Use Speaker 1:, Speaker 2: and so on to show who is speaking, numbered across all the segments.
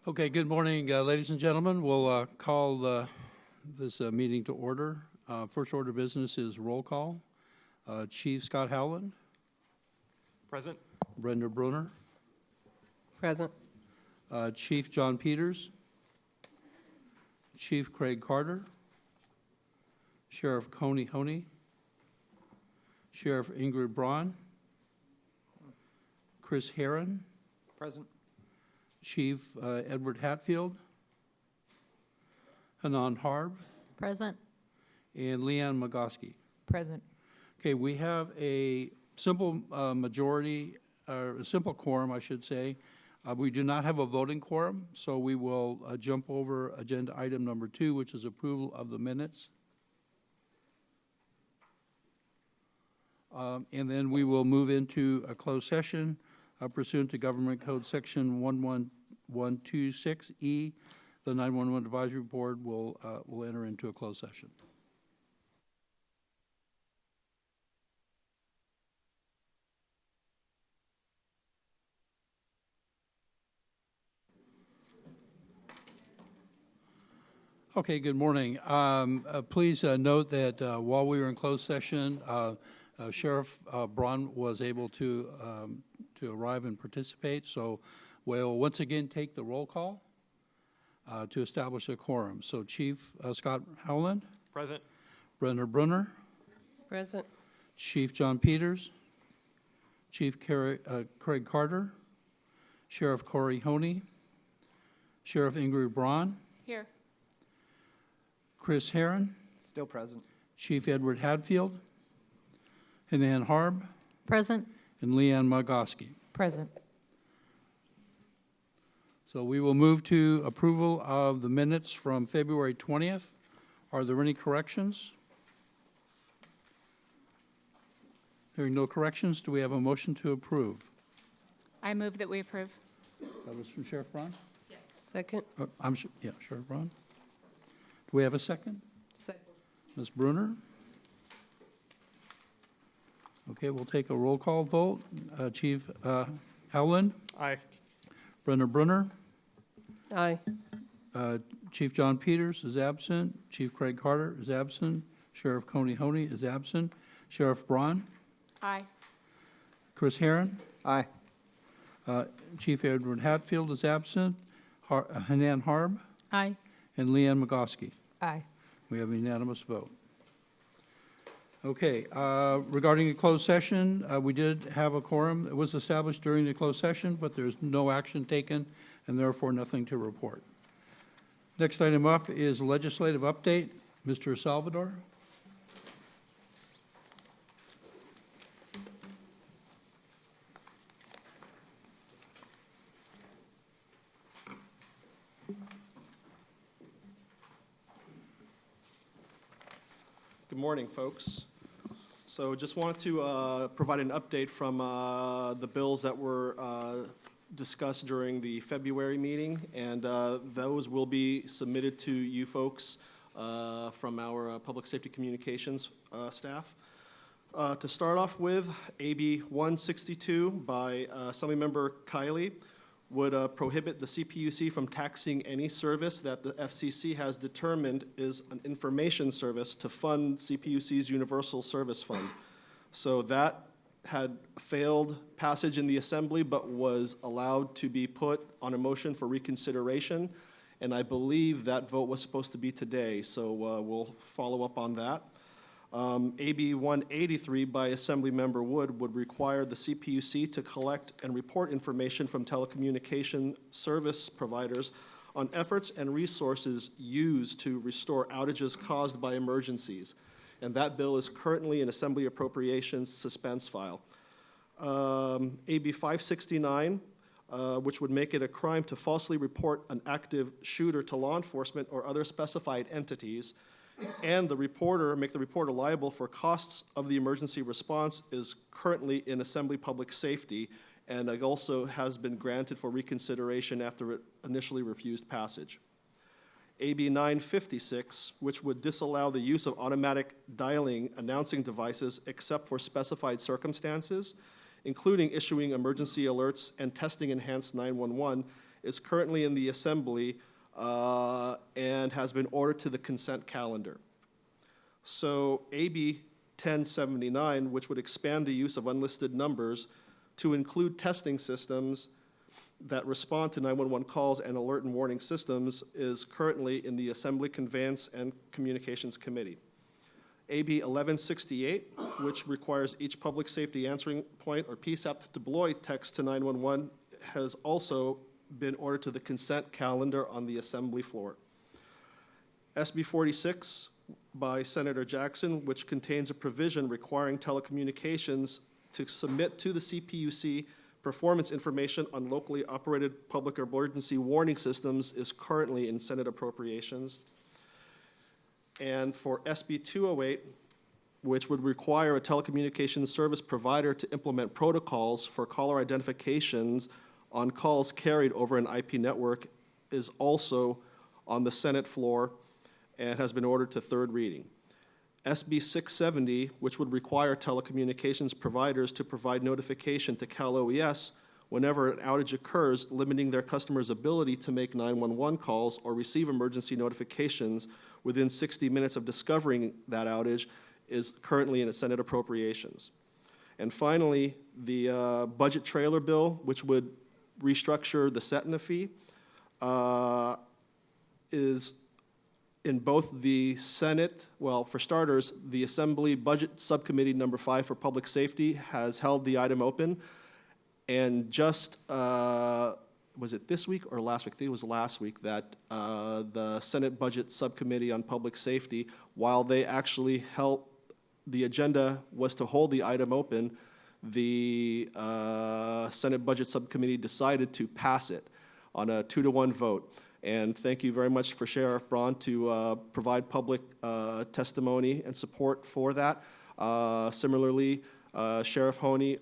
Speaker 1: Okay, good morning, ladies and gentlemen. We'll call this meeting to order. First order of business is roll call. Chief Scott Howland.
Speaker 2: Present.
Speaker 1: Brenda Bruner.
Speaker 3: Present.
Speaker 1: Chief John Peters. Chief Craig Carter. Sheriff Coney Honey. Sheriff Ingrid Braun. Chris Herron.
Speaker 2: Present.
Speaker 1: Chief Edward Hatfield. Hanan Harb.
Speaker 4: Present.
Speaker 1: And Leanne Magoski.
Speaker 4: Present.
Speaker 1: Okay, we have a simple majority, or a simple quorum, I should say. We do not have a voting quorum, so we will jump over agenda item number 2, which is approval of the minutes. And then we will move into a closed session pursuant to Government Code Section 11126E. The 911 Advisory Board will enter into a closed session. Okay, good morning. Please note that while we were in closed session, Sheriff Braun was able to arrive and participate, so we'll once again take the roll call to establish a quorum. So Chief Scott Howland.
Speaker 2: Present.
Speaker 1: Brenda Brunner.
Speaker 3: Present.
Speaker 1: Chief John Peters. Chief Craig Carter. Sheriff Corey Honey. Sheriff Ingrid Braun.
Speaker 4: Here.
Speaker 1: Chris Herron.
Speaker 2: Still present.
Speaker 1: Chief Edward Hadfield. Hanan Harb.
Speaker 4: Present.
Speaker 1: And Leanne Magoski.
Speaker 4: Present.
Speaker 1: So we will move to approval of the minutes from February 20th. Are there any corrections? Hearing no corrections, do we have a motion to approve?
Speaker 4: I move that we approve.
Speaker 1: That was from Sheriff Braun?
Speaker 3: Second.
Speaker 1: Yeah, Sheriff Braun. Do we have a second?
Speaker 3: Second.
Speaker 1: Ms. Bruner? Okay, we'll take a roll call vote. Chief Howland?
Speaker 2: Aye.
Speaker 1: Brenda Brunner?
Speaker 3: Aye.
Speaker 1: Chief John Peters is absent. Chief Craig Carter is absent. Sheriff Coney Honey is absent. Sheriff Braun?
Speaker 4: Aye.
Speaker 1: Chris Herron?
Speaker 2: Aye.
Speaker 1: Chief Edward Hatfield is absent. Hanan Harb?
Speaker 4: Aye.
Speaker 1: And Leanne Magoski.
Speaker 4: Aye.
Speaker 1: We have a unanimous vote. Okay, regarding the closed session, we did have a quorum. It was established during the closed session, but there's no action taken and therefore nothing to report. Next item up is legislative update. Mr. Salvador.
Speaker 5: Good morning, folks. So just wanted to provide an update from the bills that were discussed during the February meeting, and those will be submitted to you folks from our Public Safety Communications staff. To start off with, AB 162 by Assemblymember Kiley would prohibit the CPUC from taxing any service that the FCC has determined is an information service to fund CPUC's Universal Service Fund. So that had failed passage in the Assembly, but was allowed to be put on a motion for reconsideration, and I believe that vote was supposed to be today, so we'll follow up on that. AB 183 by Assemblymember Wood would require the CPUC to collect and report information from telecommunication service providers on efforts and resources used to restore outages caused by emergencies. And that bill is currently in Assembly Appropriations suspense file. AB 569, which would make it a crime to falsely report an active shooter to law enforcement or other specified entities, and make the reporter liable for costs of the emergency response, is currently in Assembly Public Safety, and it also has been granted for reconsideration after it initially refused passage. AB 956, which would disallow the use of automatic dialing announcing devices except for specified circumstances, including issuing emergency alerts and testing enhanced 911, is currently in the Assembly and has been ordered to the consent calendar. So AB 1079, which would expand the use of unlisted numbers to include testing systems that respond to 911 calls and alert and warning systems, is currently in the Assembly Conveyance and Communications Committee. AB 1168, which requires each public safety answering point or PSAP to deploy text to 911, has also been ordered to the consent calendar on the Assembly floor. SB 46 by Senator Jackson, which contains a provision requiring telecommunications to submit to the CPUC performance information on locally operated public emergency warning systems, is currently in Senate Appropriations. And for SB 208, which would require a telecommunications service provider to implement protocols for caller identifications on calls carried over an IP network, is also on the Senate floor and has been ordered to third reading. SB 670, which would require telecommunications providers to provide notification to Cal OES whenever an outage occurs, limiting their customers' ability to make 911 calls or receive emergency notifications within 60 minutes of discovering that outage, is currently in a Senate Appropriations. And finally, the budget trailer bill, which would restructure the SETNA fee, is in both the Senate, well, for starters, the Assembly Budget Subcommittee number 5 for Public Safety has held the item open. And just, was it this week or last week? I think it was last week that the Senate Budget Subcommittee on Public Safety, while they actually held, the agenda was to hold the item open, the Senate Budget Subcommittee decided to pass it on a 2-to-1 vote. And thank you very much for Sheriff Braun to provide public testimony and support for that. Similarly, Sheriff Honey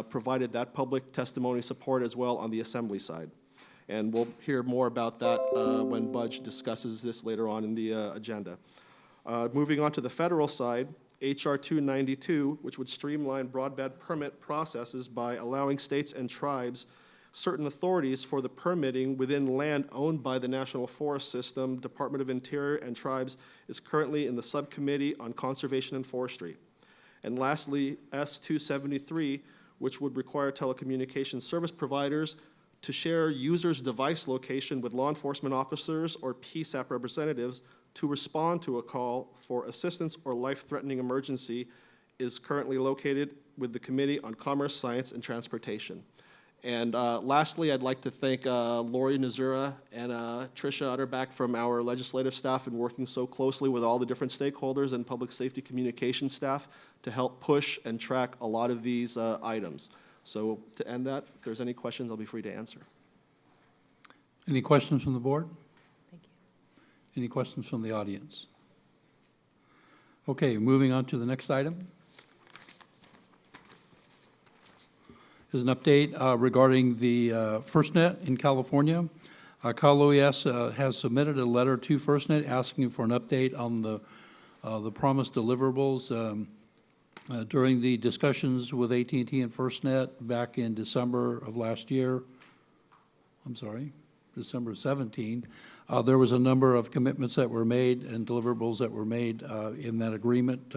Speaker 5: provided that public testimony support as well on the Assembly side. And we'll hear more about that when Budge discusses this later on in the agenda. Moving on to the federal side, H.R. 292, which would streamline broadband permit processes by allowing states and tribes certain authorities for the permitting within land owned by the National Forest System, Department of Interior, and tribes, is currently in the Subcommittee on Conservation and Forestry. And lastly, S-273, which would require telecommunications service providers to share users' device location with law enforcement officers or PSAP representatives to respond to a call for assistance or life-threatening emergency, is currently located with the Committee on Commerce, Science, and Transportation. And lastly, I'd like to thank Lori Nazura and Tricia Utterback from our legislative staff in working so closely with all the different stakeholders and public safety communication staff to help push and track a lot of these items. So to end that, if there's any questions, I'll be free to answer.
Speaker 1: Any questions from the board?
Speaker 3: Thank you.
Speaker 1: Any questions from the audience? Okay, moving on to the next item. Is an update regarding the FirstNet in California. Cal OES has submitted a letter to FirstNet asking for an update on the promised deliverables during the discussions with AT&T and FirstNet back in December of last year. I'm sorry, December 17. There was a number of commitments that were made and deliverables that were made in that agreement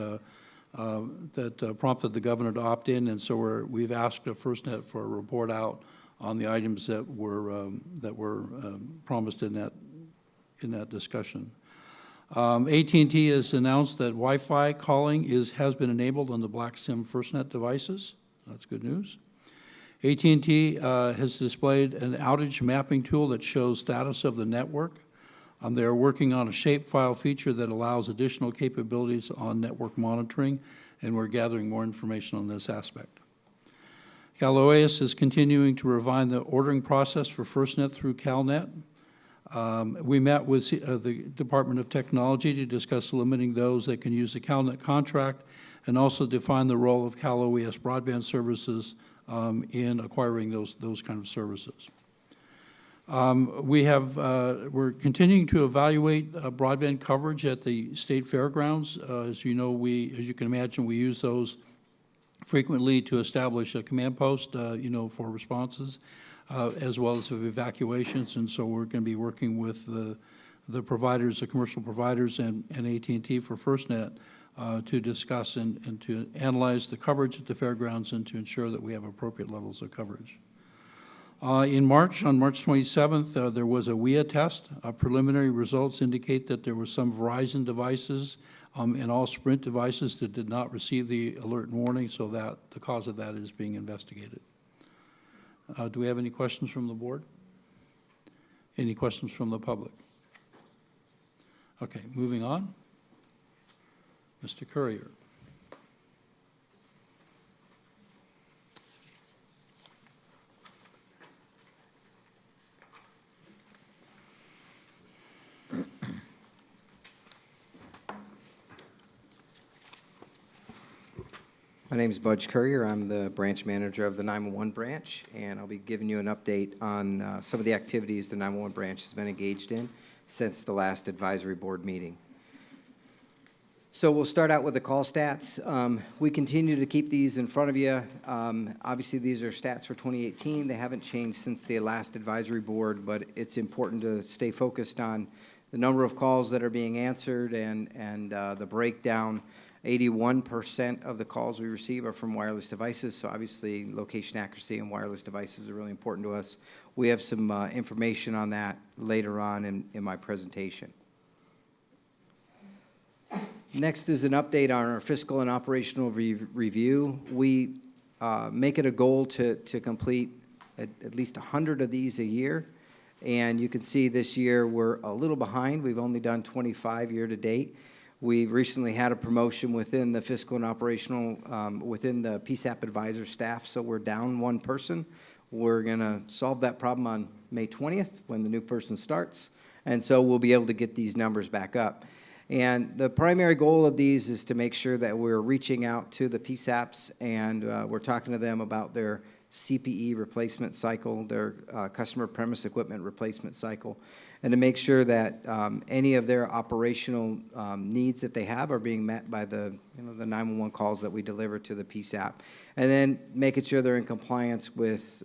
Speaker 1: that prompted the governor to opt in, and so we've asked FirstNet for a report out on the items that were promised in that discussion. AT&T has announced that Wi-Fi calling has been enabled on the Black SIM FirstNet devices. That's good news. AT&T has displayed an outage mapping tool that shows status of the network. They are working on a shapefile feature that allows additional capabilities on network monitoring, and we're gathering more information on this aspect. Cal OES is continuing to refine the ordering process for FirstNet through CalNet. We met with the Department of Technology to discuss limiting those that can use the CalNet contract and also define the role of Cal OES broadband services in acquiring those kind of services. We're continuing to evaluate broadband coverage at the state fairgrounds. As you know, as you can imagine, we use those frequently to establish a command post, for responses. as well as of evacuations. And so we're going to be working with the providers, the commercial providers, and AT&T for FirstNet to discuss and to analyze the coverage at the fairgrounds and to ensure that we have appropriate levels of coverage. On March 27th, there was a WIA test. Preliminary results indicate that there were some Verizon devices and all Sprint devices that did not receive the alert and warning, so that the cause of that is being investigated. Do we have any questions from the board? Any questions from the public? Okay, moving on. Mr. Courier.
Speaker 6: My name is Budge Courier. I'm the branch manager of the 911 branch, and I'll be giving you an update on some of the activities the 911 branch has been engaged in since the last advisory board meeting. So we'll start out with the call stats. We continue to keep these in front of you. Obviously, these are stats for 2018. They haven't changed since the last advisory board, but it's important to stay focused on the number of calls that are being answered and the breakdown. 81% of the calls we receive are from wireless devices, so obviously location accuracy and wireless devices are really important to us. We have some information on that later on in my presentation. Next is an update on our fiscal and operational review. We make it a goal to complete at least 100 of these a year, and you can see this year we're a little behind. We've only done 25 year to date. We recently had a promotion within the fiscal and operational, within the PSAP advisor staff, so we're down one person. We're going to solve that problem on May 20th when the new person starts, and so we'll be able to get these numbers back up. And the primary goal of these is to make sure that we're reaching out to the PSAPs and we're talking to them about their CPE replacement cycle, their customer premise equipment replacement cycle, and to make sure that any of their operational needs that they have are being met by the 911 calls that we deliver to the PSAP, and then making sure they're in compliance with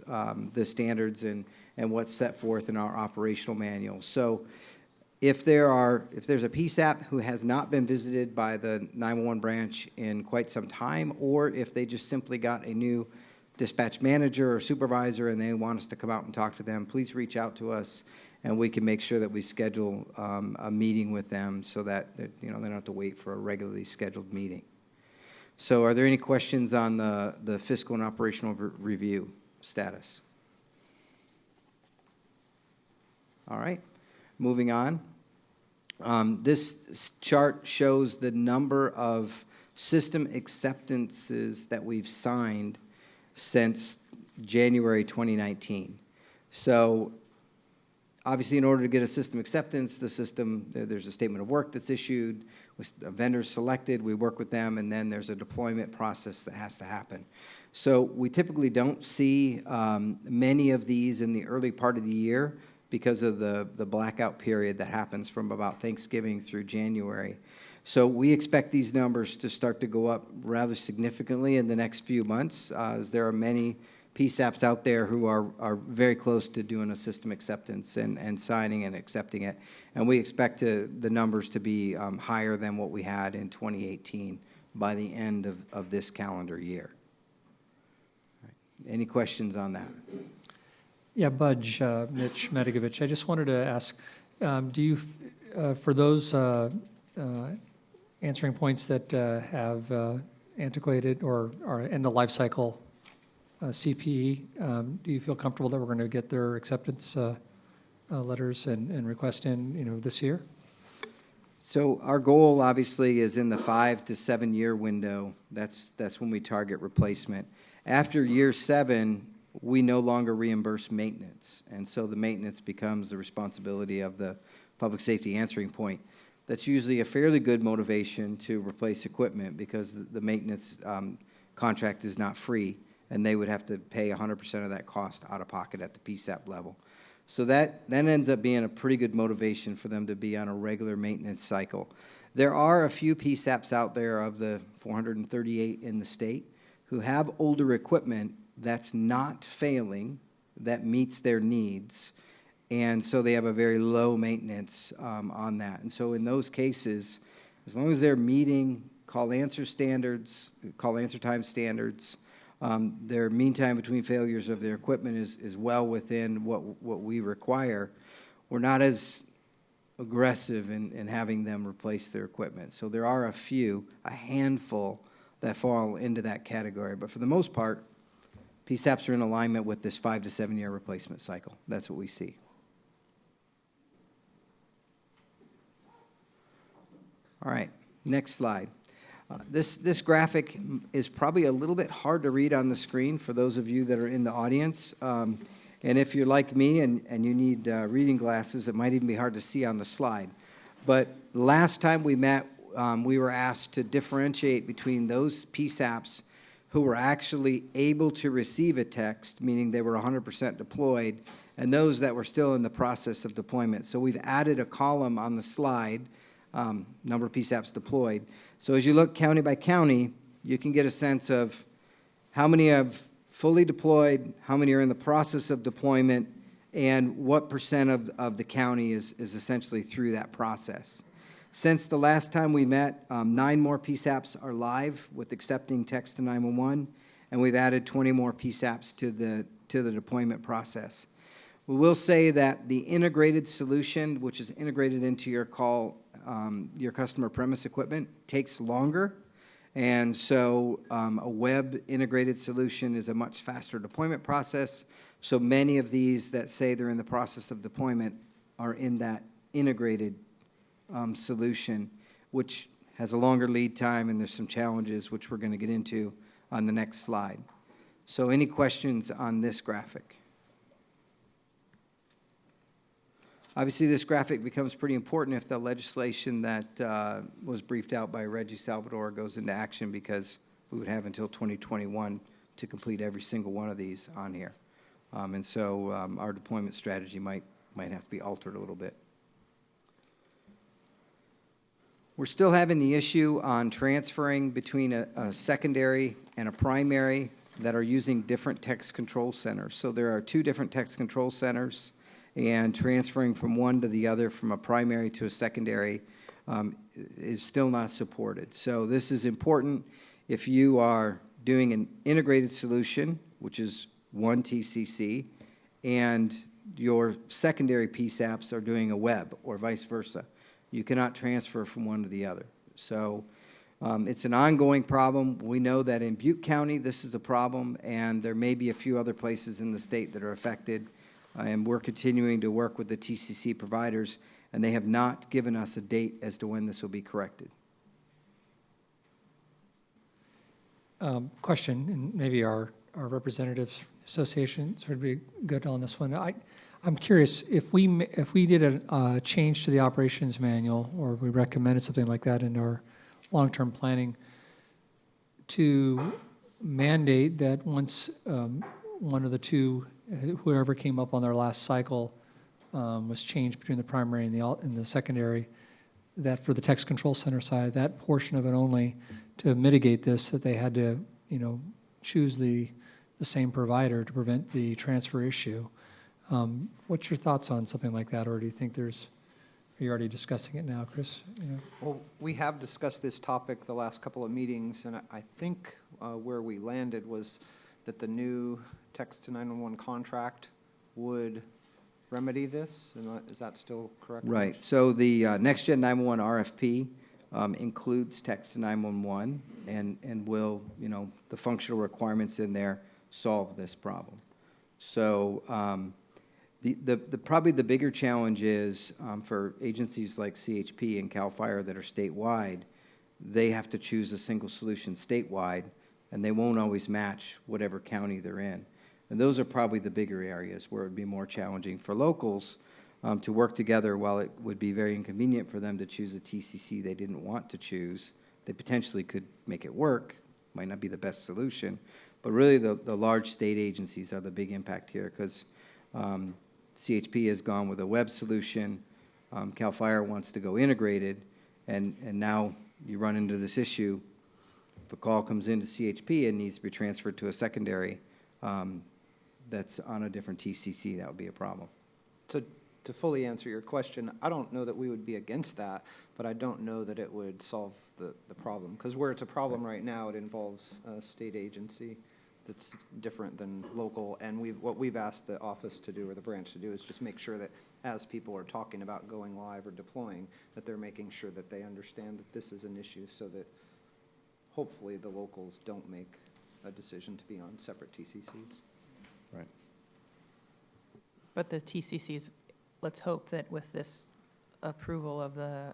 Speaker 6: the standards and what's set forth in our operational manual. So if there's a PSAP who has not been visited by the 911 branch in quite some time, or if they just simply got a new dispatch manager or supervisor and they want us to come out and talk to them, please reach out to us and we can make sure that we schedule a meeting with them so that they don't have to wait for a regularly scheduled meeting. So are there any questions on the fiscal and operational review status? All right, moving on. This chart shows the number of system acceptances that we've signed since January 2019. So obviously, in order to get a system acceptance, there's a statement of work that's issued, with a vendor selected, we work with them, and then there's a deployment process that has to happen. So we typically don't see many of these in the early part of the year because of the blackout period that happens from about Thanksgiving through January. So we expect these numbers to start to go up rather significantly in the next few months, as there are many PSAPs out there who are very close to doing a system acceptance and signing and accepting it. And we expect the numbers to be higher than what we had in 2018 by the end of this calendar year. All right. Any questions on that?
Speaker 7: Yeah, Budge, Mitch Medigovich, I just wanted to ask, do you, for those answering points that have antiquated or are in the life cycle CPE, do you feel comfortable that we're going to get their acceptance letters and request in, this year?
Speaker 6: So our goal obviously is in the 5 to 7 year window. That's when we target replacement. After year 7, we no longer reimburse maintenance, and so the maintenance becomes the responsibility of the public safety answering point. That's usually a fairly good motivation to replace equipment because the maintenance contract is not free, and they would have to pay 100% of that cost out of pocket at the PSAP level. So that ends up being a pretty good motivation for them to be on a regular maintenance cycle. There are a few PSAPs out there of the 438 in the state who have older equipment that's not failing that meets their needs. And so they have a very low maintenance on that. And so in those cases, as long as they're meeting call answer standards, call answer time standards, their mean time between failures of their equipment is well within what we require, we're not as aggressive in having them replace their equipment. So there are a handful that fall into that category. But for the most part, PSAPs are in alignment with this 5 to 7 year replacement cycle. That's what we see. All right, next slide. This graphic is probably a little bit hard to read on the screen for those of you that are in the audience. And if you're like me and you need reading glasses, it might even be hard to see on the slide. But last time we met, we were asked to differentiate between those PSAPs who were actually able to receive a text, meaning they were 100% deployed, and those that were still in the process of deployment. So we've added a column on the slide, number of PSAPs deployed. So as you look county by county, you can get a sense of how many have fully deployed, how many are in the process of deployment, and what percent of the county is essentially through that process. Since the last time we met, 9 more PSAPs are live with accepting text to 911, and we've added 20 more PSAPs to the deployment process. We will say that the integrated solution, which is integrated into your your customer premise equipment, takes longer. And so a web integrated solution is a much faster deployment process. So many of these that say they're in the process of deployment are in that integrated solution, which has a longer lead time, and there's some challenges which we're going to get into on the next slide. So any questions on this graphic? Obviously, this graphic becomes pretty important if the legislation that was briefed out by Reggie Salvador goes into action, because we would have until 2021 to complete every single one of these on here. And so our deployment strategy might have to be altered a little bit. We're still having the issue on transferring between a secondary and a primary that are using different text control centers. So there are 2 different text control centers, and transferring from one to the other, from a primary to a secondary, is still not supported. So this is important if you are doing an integrated solution, which is one TCC, and your secondary PSAPs are doing a web or vice versa. You cannot transfer from one to the other. So it's an ongoing problem. We know that in Butte County this is a problem, and there may be a few other places in the state that are affected. And we're continuing to work with the TCC providers, and they have not given us a date as to when this will be corrected.
Speaker 7: Question, and maybe our representatives associations would be good on this one. I'm curious, if we did a change to the operations manual, or we recommended something like that in our long-term planning, to mandate that once one of the 2, whoever came up on their last cycle, was changed between the primary and the secondary, that for the text control center side, that portion of it only, to mitigate this, that they had to, choose the same provider to prevent the transfer issue. What's your thoughts on something like that, or do you think are you already discussing it now, Chris?
Speaker 2: Well, we have discussed this topic the last couple of meetings, and I think where we landed was that the new text to 911 contract would remedy this. Is that still correct?
Speaker 6: Right. So the Next Gen 911 RFP includes text to 911, and will, the functional requirements in there solve this problem. So probably the bigger challenge is for agencies like CHP and CAL FIRE that are statewide, they have to choose a single solution statewide, and they won't always match whatever county they're in. And those are probably the bigger areas where it would be more challenging for locals to work together. While it would be very inconvenient for them to choose a TCC they didn't want to choose, they potentially could make it work. Might not be the best solution, but really the large state agencies are the big impact here, because CHP has gone with a web solution, CAL FIRE wants to go integrated, and now you run into this issue. If a call comes into CHP and needs to be transferred to a secondary, that's on a different TCC, that would be a problem.
Speaker 2: To fully answer your question, I don't know that we would be against that, but I don't know that it would solve the problem. Because where it's a problem right now, it involves a state agency that's different than local. And what we've asked the office to do, or the branch to do, is just make sure that as people are talking about going live or deploying, that they're making sure that they understand that this is an issue, so that hopefully the locals don't make a decision to be on separate TCCs.
Speaker 6: Right.
Speaker 8: But the TCCs, let's hope that with this approval of the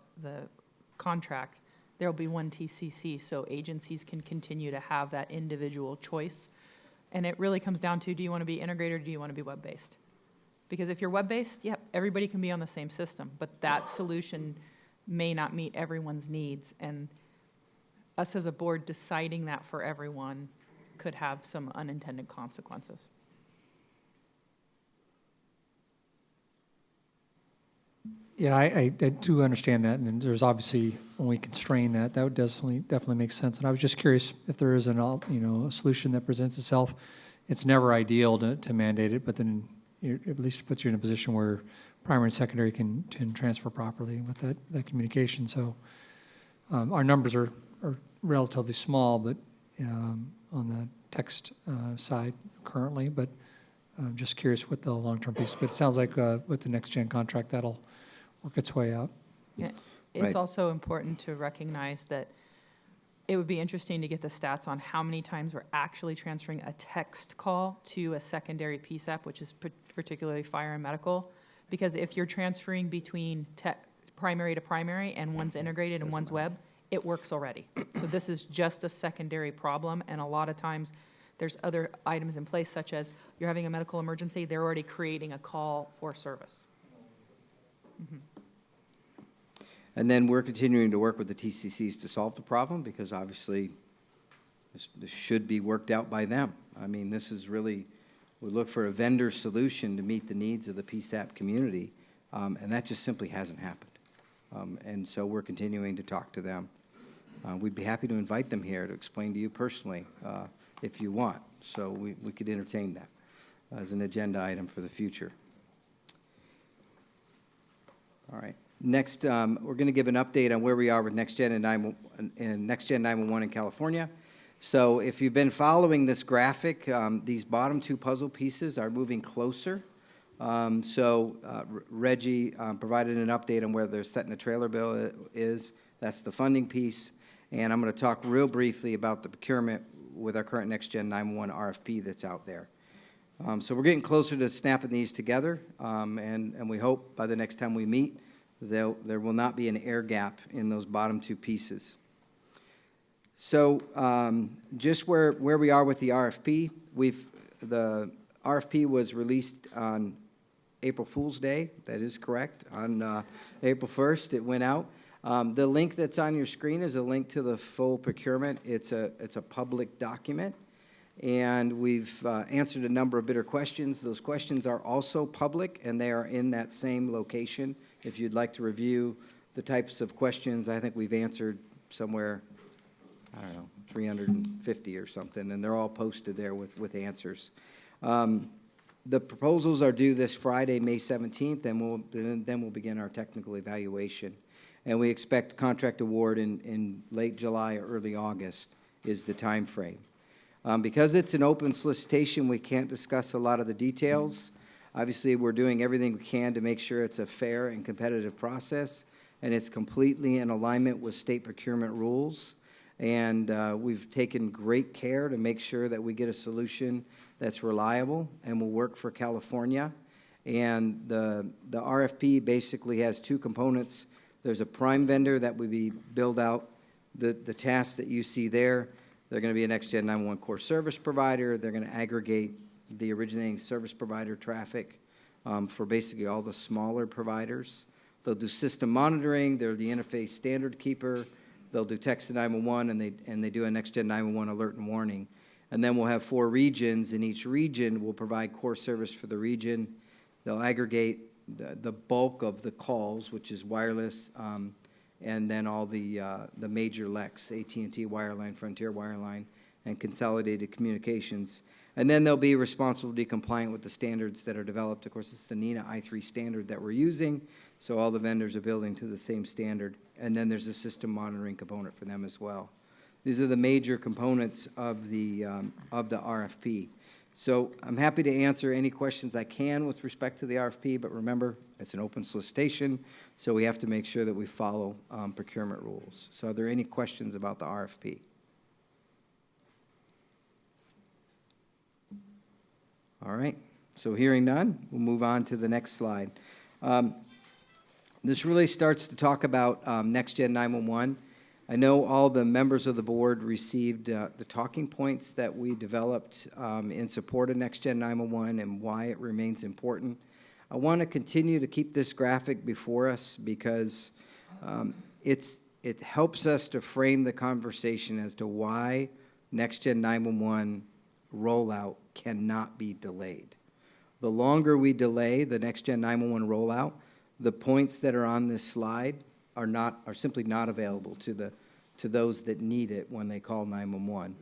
Speaker 8: contract, there'll be one TCC, so agencies can continue to have that individual choice. And it really comes down to, do you want to be integrated or do you want to be web-based? Because if you're web-based, yep, everybody can be on the same system, but that solution may not meet everyone's needs. And us as a board deciding that for everyone could have some unintended consequences.
Speaker 7: Yeah, I do understand that, and there's obviously, when we constrain that, that would definitely make sense. And I was just curious if there is a solution that presents itself. It's never ideal to mandate it, but then at least it puts you in a position where primary and secondary can transfer properly with that communication. So our numbers are relatively small, but on the text side currently, but I'm just curious what the long-term piece. But it sounds like with the next gen contract, that'll work its way out.
Speaker 8: Yeah. It's
Speaker 6: Right.
Speaker 8: also important to recognize that it would be interesting to get the stats on how many times we're actually transferring a text call to a secondary PSAP, which is particularly fire and medical. Because if you're transferring between primary to primary and one's integrated and one's web, it works already. So this is just a secondary problem, and a lot of times there's other items in place, such as you're having a medical emergency, they're already creating a call for service.
Speaker 6: And then we're continuing to work with the TCCs to solve the problem, because obviously this should be worked out by them. I mean, this is really, we look for a vendor solution to meet the needs of the PSAP community, and that just simply hasn't happened. And so we're continuing to talk to them. We'd be happy to invite them here to explain to you personally if you want. So we could entertain that as an agenda item for the future. All right. Next, we're going to give an update on where we are with Next Gen and Next Gen 911 in California. So if you've been following this graphic, these bottom two puzzle pieces are moving closer. Reggie provided an update on where their set in the trailer bill is. That's the funding piece. And I'm going to talk real briefly about the procurement with our current Next Gen 911 RFP that's out there. So we're getting closer to snapping these together, and we hope by the next time we meet, there will not be an air gap in those bottom two pieces. So just where we are with the RFP, the RFP was released on April Fool's Day. That is correct. On April 1st, it went out. The link that's on your screen is a link to the full procurement. It's a public document, and we've answered a number of bidder questions. Those questions are also public, and they are in that same location. If you'd like to review the types of questions, I think we've answered somewhere, I don't know, 350 or something, and they're all posted there with answers. The proposals are due this Friday, May 17th, and then we'll begin our technical evaluation. And we expect contract award in late July or early August is the time frame. Because it's an open solicitation, we can't discuss a lot of the details. Obviously, we're doing everything we can to make sure it's a fair and competitive process, and it's completely in alignment with state procurement rules. And we've taken great care to make sure that we get a solution that's reliable and will work for California. And the RFP basically has two components. There's a prime vendor that would be build out the tasks that you see there. They're going to be a Next Gen 911 core service provider. They're going to aggregate the originating service provider traffic for basically all the smaller providers. They'll do system monitoring. They're the interface standard keeper. They'll do text to 911, and they do a Next Gen 911 alert and warning. And then we'll have 4 regions, and each region will provide core service for the region. They'll aggregate the bulk of the calls, which is wireless, and then all the major LECs, AT&T Wireline, Frontier Wireline, and Consolidated Communications. And then they'll be responsible to be compliant with the standards that are developed. Of course, it's the NENA I3 standard that we're using, so all the vendors are building to the same standard. And then there's a system monitoring component for them as well. These are the major components of the RFP. So I'm happy to answer any questions I can with respect to the RFP, but remember, it's an open solicitation, so we have to make sure that we follow procurement rules. So are there any questions about the RFP? All right, so hearing none, we'll move on to the next slide. This really starts to talk about Next Gen 911. I know all the members of the board received the talking points that we developed in support of Next Gen 911 and why it remains important. I want to continue to keep this graphic before us because it helps us to frame the conversation as to why Next Gen 911 rollout cannot be delayed. The longer we delay the Next Gen 911 rollout, the points that are on this slide are simply not available to those that need it when they call 911.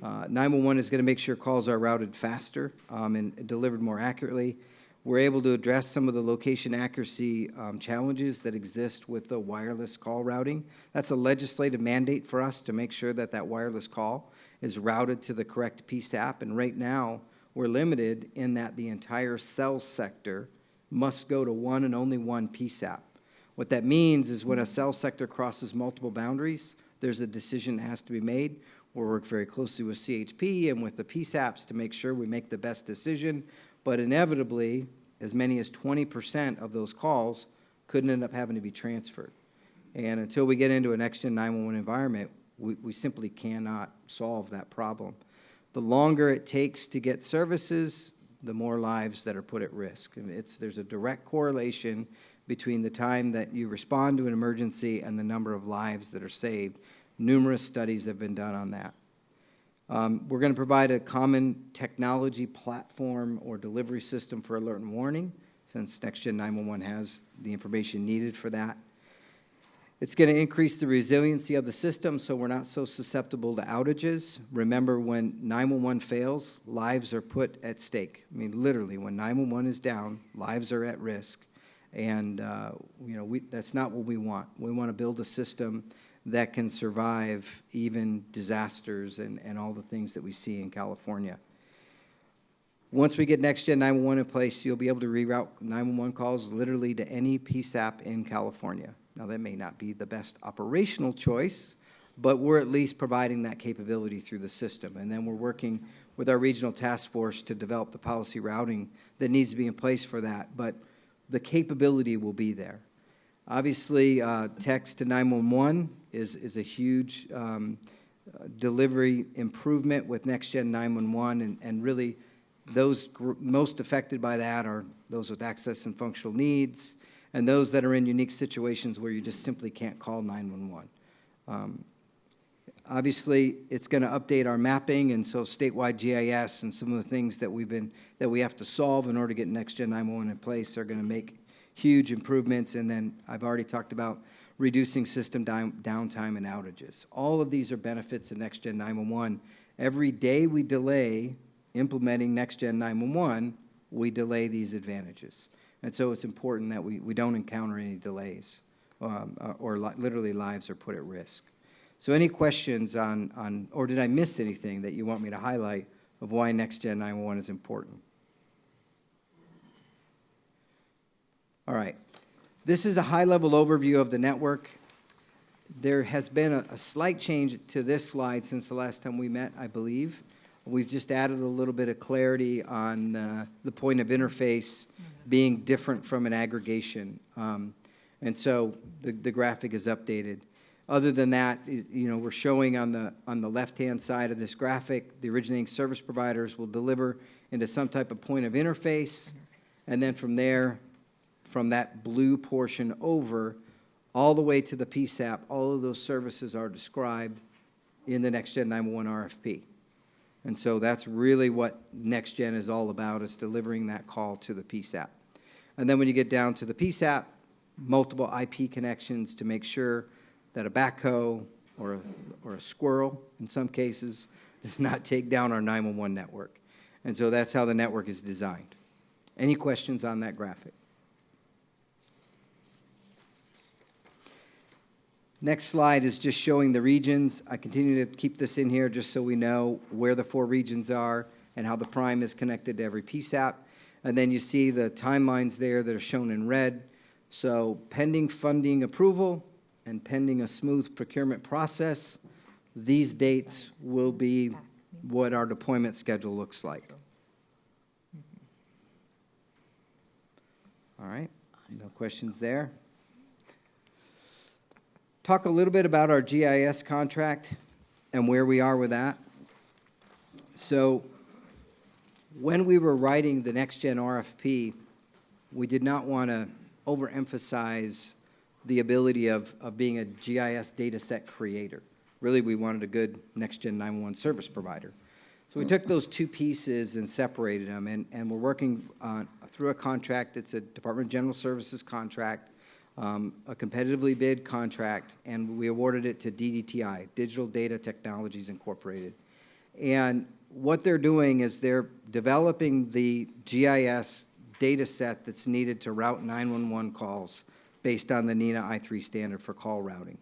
Speaker 6: 911 is going to make sure calls are routed faster and delivered more accurately. We're able to address some of the location accuracy challenges that exist with the wireless call routing. That's a legislative mandate for us to make sure that that wireless call is routed to the correct PSAP. And right now, we're limited in that the entire cell sector must go to one and only one PSAP. What that means is when a cell sector crosses multiple boundaries, there's a decision that has to be made. We'll work very closely with CHP and with the PSAPs to make sure we make the best decision. But inevitably, as many as 20% of those calls could end up having to be transferred. And until we get into a Next Gen 911 environment, we simply cannot solve that problem. The longer it takes to get services, the more lives that are put at risk. And there's a direct correlation between the time that you respond to an emergency and the number of lives that are saved. Numerous studies have been done on that. We're going to provide a common technology platform or delivery system for alert and warning, since Next Gen 911 has the information needed for that. It's going to increase the resiliency of the system so we're not so susceptible to outages. Remember, when 911 fails, lives are put at stake. I mean, literally, when 911 is down, lives are at risk. And, that's not what we want. We want to build a system that can survive even disasters and all the things that we see in California. Once we get Next Gen 911 in place, you'll be able to reroute 911 calls literally to any PSAP in California. Now, that may not be the best operational choice, but we're at least providing that capability through the system. And then we're working with our regional task force to develop the policy routing that needs to be in place for that. But the capability will be there. Obviously, text to 911 is a huge delivery improvement with Next Gen 911, and really those most affected by that are those with access and functional needs, and those that are in unique situations where you just simply can't call 911. Obviously, it's going to update our mapping, and so statewide GIS and some of the things that we have to solve in order to get Next Gen 911 in place are going to make huge improvements. And then I've already talked about reducing system downtime and outages. All of these are benefits of Next Gen 911. Every day we delay implementing Next Gen 911, we delay these advantages. And so it's important that we don't encounter any delays or literally lives are put at risk. So any questions on, or did I miss anything that you want me to highlight of why Next Gen 911 is important? All right. This is a high-level overview of the network. There has been a slight change to this slide since the last time we met, I believe. We've just added a little bit of clarity on the point of interface being different from an aggregation. And so the graphic is updated. Other than that, we're showing on the left-hand side of this graphic, the originating service providers will deliver into some type of point of interface, and then from there, from that blue portion over, all the way to the PSAP, all of those services are described in the Next Gen 911 RFP. And so that's really what Next Gen is all about, is delivering that call to the PSAP. And then when you get down to the PSAP, multiple IP connections to make sure that a backhoe or a squirrel, in some cases, does not take down our 911 network. And so that's how the network is designed. Any questions on that graphic? Next slide is just showing the regions. I continue to keep this in here just so we know where the 4 regions are and how the prime is connected to every PSAP. And then you see the timelines there that are shown in red. So pending funding approval and pending a smooth procurement process, these dates will be what our deployment schedule looks like. All right, no questions there. Talk a little bit about our GIS contract and where we are with that. So when we were writing the next Gen RFP, we did not want to overemphasize the ability of being a GIS data set creator. Really, we wanted a good next Gen 911 service provider. So we took those 2 pieces and separated them, and we're working through a contract. It's a Department of General Services contract, a competitively bid contract, and we awarded it to DDTI, Digital Data Technologies Incorporated. And what they're doing is they're developing the GIS data set that's needed to route 911 calls based on the NENA I3 standard for call routing.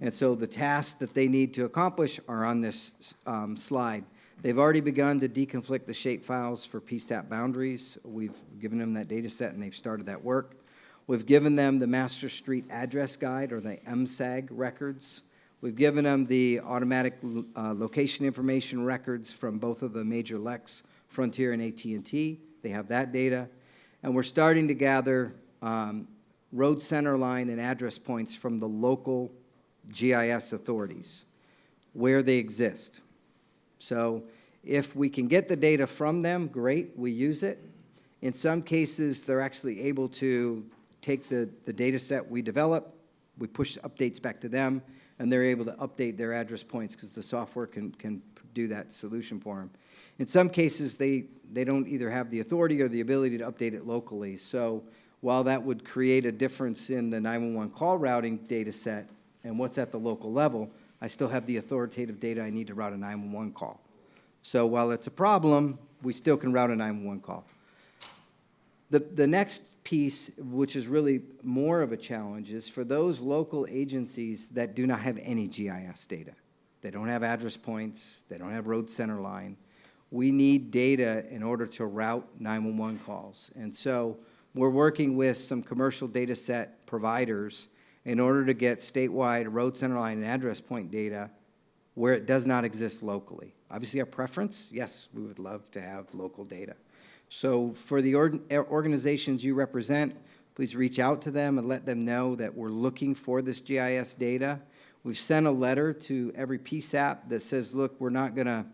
Speaker 6: And so the tasks that they need to accomplish are on this slide. They've already begun to deconflict the shape files for PSAP boundaries. We've given them that data set, and they've started that work. We've given them the Master Street Address Guide, or the MSAG records. We've given them the automatic location information records from both of the major LECs, Frontier and AT&T. They have that data. And we're starting to gather road center line and address points from the local GIS authorities, where they exist. So if we can get the data from them, great, we use it. In some cases, they're actually able to take the data set we develop, we push updates back to them, and they're able to update their address points because the software can do that solution for them. In some cases, they don't either have the authority or the ability to update it locally. So while that would create a difference in the 911 call routing data set and what's at the local level, I still have the authoritative data I need to route a 911 call. So while it's a problem, we still can route a 911 call. The next piece, which is really more of a challenge, is for those local agencies that do not have any GIS data. They don't have address points, they don't have road center line. We need data in order to route 911 calls. And so we're working with some commercial data set providers in order to get statewide road center line and address point data where it does not exist locally. Obviously, our preference, yes, we would love to have local data. So for the organizations you represent, please reach out to them and let them know that we're looking for this GIS data. We've sent a letter to every PSAP that says, look, we're not going to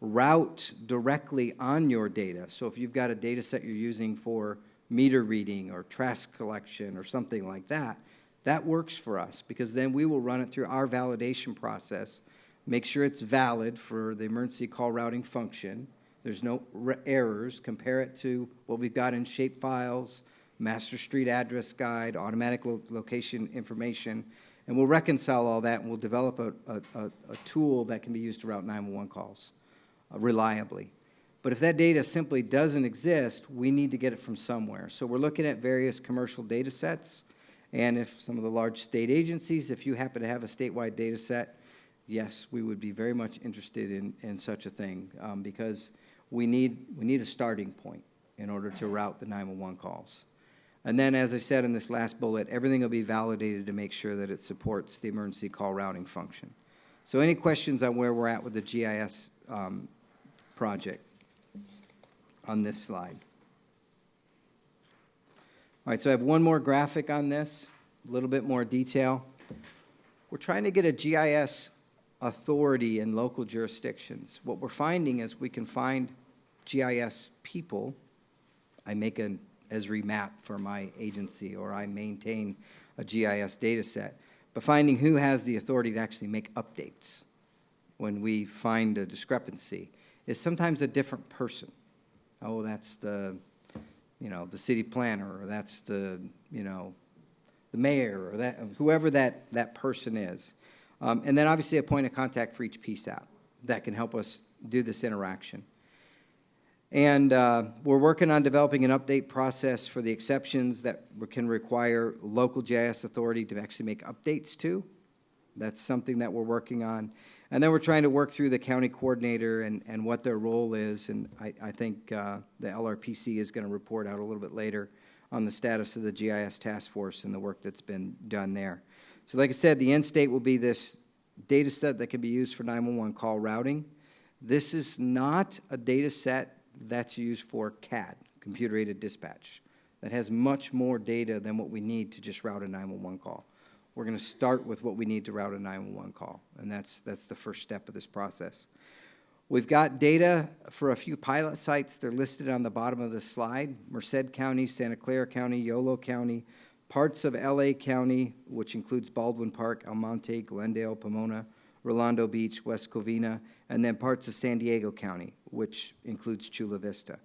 Speaker 6: route directly on your data. So if you've got a data set you're using for meter reading or trash collection or something like that, that works for us because then we will run it through our validation process, make sure it's valid for the emergency call routing function. There's no errors. Compare it to what we've got in shape files, Master Street Address Guide, automatic location information, and we'll reconcile all that and we'll develop a tool that can be used to route 911 calls reliably. But if that data simply doesn't exist, we need to get it from somewhere. So we're looking at various commercial data sets, and if some of the large state agencies, if you happen to have a statewide data set, yes, we would be very much interested in such a thing because we need a starting point in order to route the 911 calls. And then, as I said in this last bullet, everything will be validated to make sure that it supports the emergency call routing function. So any questions on where we're at with the GIS project on this slide? All right, so I have one more graphic on this, a little bit more detail. We're trying to get a GIS authority in local jurisdictions. What we're finding is we can find GIS people. I make an Esri map for my agency, or I maintain a GIS data set. But finding who has the authority to actually make updates when we find a discrepancy is sometimes a different person. Oh, that's the city planner, or that's the mayor, or that whoever that person is. And then obviously a point of contact for each PSAP that can help us do this interaction. And we're working on developing an update process for the exceptions that can require local GIS authority to actually make updates to. That's something that we're working on. And then we're trying to work through the county coordinator and what their role is. And I think the LRPC is going to report out a little bit later on the status of the GIS task force and the work that's been done there. So like I said, the end state will be this data set that can be used for 911 call routing. This is not a data set that's used for CAD, computer-aided dispatch. That has much more data than what we need to just route a 911 call. We're going to start with what we need to route a 911 call, and that's the first step of this process. We've got data for a few pilot sites. They're listed on the bottom of the slide. Merced County, Santa Clara County, Yolo County, parts of LA County, which includes Baldwin Park, El Monte, Glendale, Pomona, Rolando Beach, West Covina, and then parts of San Diego County, which includes Chula Vista.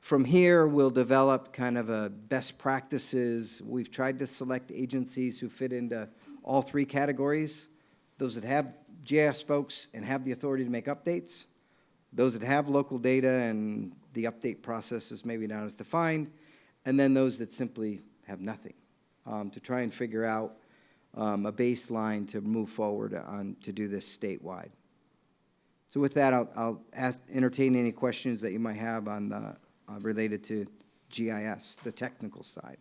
Speaker 6: From here, we'll develop kind of a best practices. We've tried to select agencies who fit into all three categories: those that have GIS folks and have the authority to make updates, those that have local data and the update process is maybe not as defined, and then those that simply have nothing, to try and figure out a baseline to move forward on to do this statewide. So with that, I'll entertain any questions that you might have on the related to GIS, the technical side.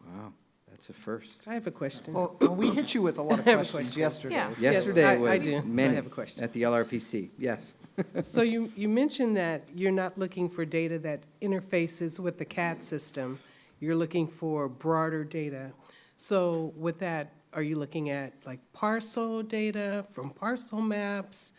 Speaker 6: Wow, that's a first.
Speaker 3: I have a question.
Speaker 2: Well, we hit you with a lot of
Speaker 3: I have a
Speaker 2: questions
Speaker 3: question.
Speaker 2: yesterday.
Speaker 4: Yeah.
Speaker 2: so-
Speaker 6: Yesterday
Speaker 3: I
Speaker 6: was
Speaker 3: do. I
Speaker 6: many
Speaker 3: have a question.
Speaker 6: at the LRPC, yes.
Speaker 3: So you mentioned that you're not looking for data that interfaces with the CAD system. You're looking for broader data. So with that, are you looking at like parcel data from parcel maps,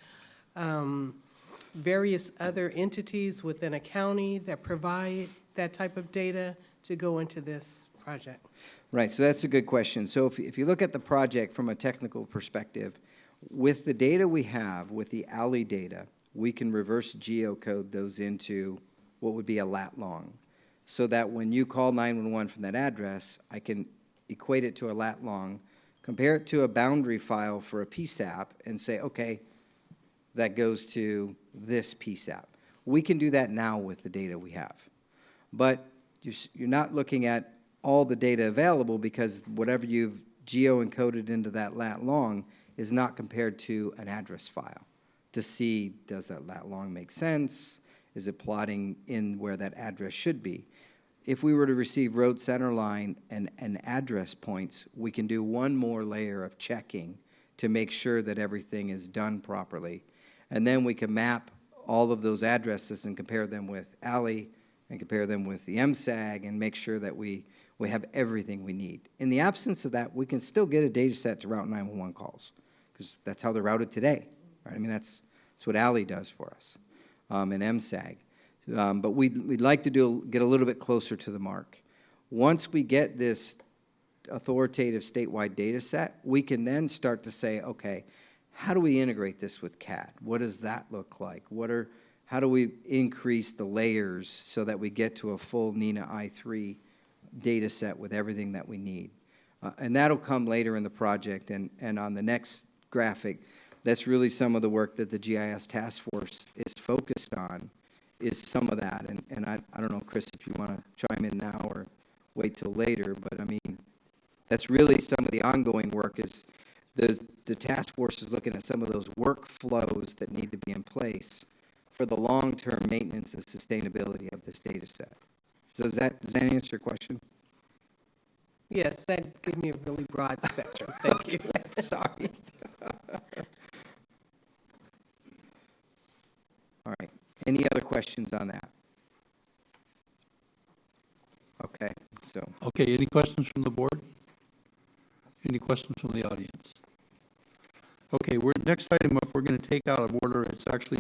Speaker 3: various other entities within a county that provide that type of data to go into this project?
Speaker 6: Right, so that's a good question. So if you look at the project from a technical perspective, with the data we have, with the alley data, we can reverse geocode those into what would be a lat long, so that when you call 911 from that address, I can equate it to a lat long, compare it to a boundary file for a PSAP, and say, okay, that goes to this PSAP. We can do that now with the data we have. But you're not looking at all the data available, because whatever you've geo-encoded into that lat long is not compared to an address file to see, does that lat long make sense? Is it plotting in where that address should be? If we were to receive road center line and address points, we can do one more layer of checking to make sure that everything is done properly. And then we can map all of those addresses and compare them with alley and compare them with the MSAG and make sure that we have everything we need. In the absence of that, we can still get a data set to route 911 calls, because that's how they're routed today. Right? I mean, that's what alley does for us, and MSAG. But we'd like to get a little bit closer to the mark. Once we get this authoritative statewide data set, we can then start to say, okay, how do we integrate this with CAD? What does that look like? How do we increase the layers so that we get to a full NENA I3 data set with everything that we need? And that'll come later in the project, and on the next graphic, that's really some of the work that the GIS task force is focused on, is some of that. And I don't know, Chris, if you want to chime in now or wait till later, but I mean, that's really some of the ongoing work. Is the task force is looking at some of those workflows that need to be in place for the long-term maintenance and sustainability of this data set. So does that answer your question?
Speaker 3: Yes, that gave me a really broad spectrum. Thank you.
Speaker 6: Sorry. All right. Any other questions on that? Okay, so.
Speaker 1: Okay, any questions from the board? Any questions from the audience? Okay, next item up, we're going to take out of order. It's actually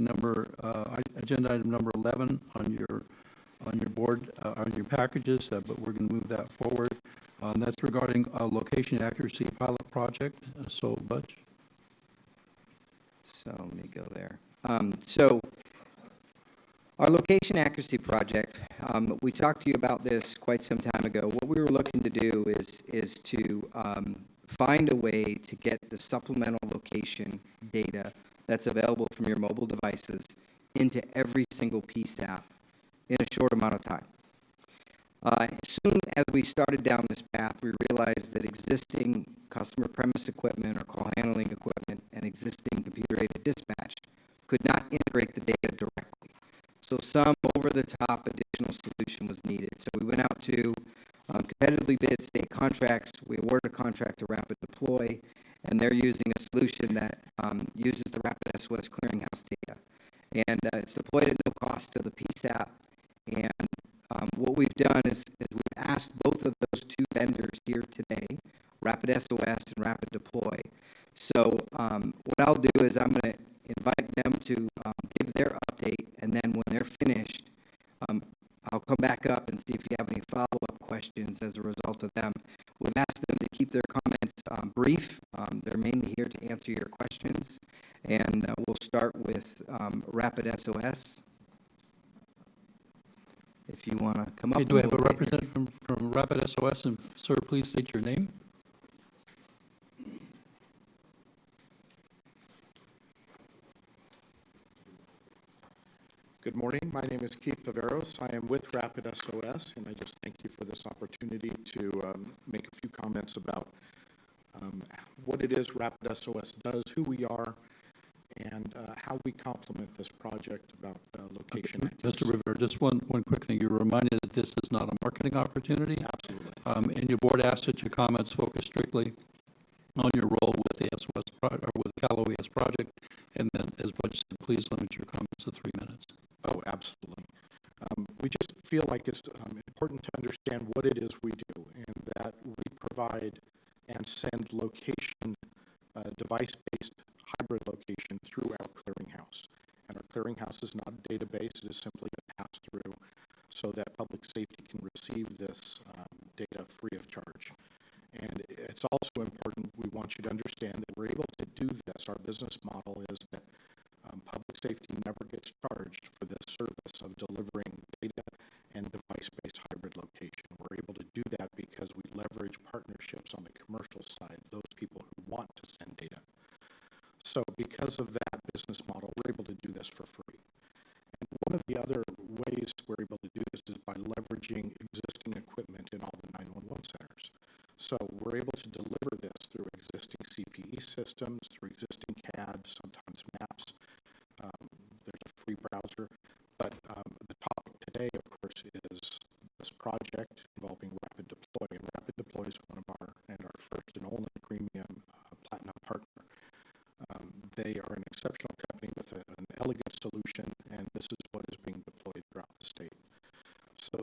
Speaker 1: agenda item number 11 on your board, on your packages, but we're going to move that forward. That's regarding location accuracy pilot project. So, Butch?
Speaker 6: So let me go there. So our location accuracy project, we talked to you about this quite some time ago. What we were looking to do is to find a way to get the supplemental location data that's available from your mobile devices into every single PSAP in a short amount of time. As soon as we started down this path, we realized that existing customer premise equipment or call handling equipment and existing computer-aided dispatch could not integrate the data directly. So some over-the-top additional solution was needed. So we went out to competitively bid state contracts. We awarded a contract to Rapid Deploy, and they're using a solution that uses the Rapid SOS clearinghouse data. And it's deployed at no cost to the PSAP. And what we've done is we've asked both of those two vendors here today, Rapid SOS and Rapid Deploy. So what I'll do is I'm going to invite them to give their update, and then when they're finished, I'll come back up and see if you have any follow-up questions as a result of them. We've asked them to keep their comments brief. They're mainly here to answer your questions, and we'll start with Rapid SOS. If you want to come up.
Speaker 1: Okay, do we have a representative from Rapid SOS? And sir, please state your name.
Speaker 9: Good morning. My name is Keith Viveros. I am with Rapid SOS, and I just thank you for this opportunity to make a few comments about what it is Rapid SOS does, who we are, and how we complement this project about location accuracy.
Speaker 1: Mr. Rivera, just one quick thing. You're reminded that this is not a marketing opportunity.
Speaker 9: Absolutely.
Speaker 1: And your board asked that your comments focus strictly on your role with the SOS or with the Cal OES project, and then, as Butch said, please limit your comments to 3 minutes.
Speaker 9: Oh, absolutely. We just feel like it's important to understand what it is we do, and that we provide and send location, device-based hybrid location through our clearinghouse. And our clearinghouse is not a database, it is simply a pass-through so that public safety can receive this data free of charge. And it's also important, we want you to understand that we're able to do this. Our business model is that public safety never gets charged for this service of delivering data and device-based hybrid location. We're able to do that because we leverage partnerships on the commercial side, those people who want to send data. So because of that business model, we're able to do this for free. And one of the other ways we're able to do this is by leveraging existing equipment in all the 911 centers. So we're able to deliver this through existing CPE systems, through existing CAD, sometimes maps. There's a free browser. But the topic today, of course, is this project involving Rapid Deploy. And Rapid Deploy is one of our first and only premium platinum partner. They are an exceptional company with an elegant solution, and this is what is being deployed throughout the state. So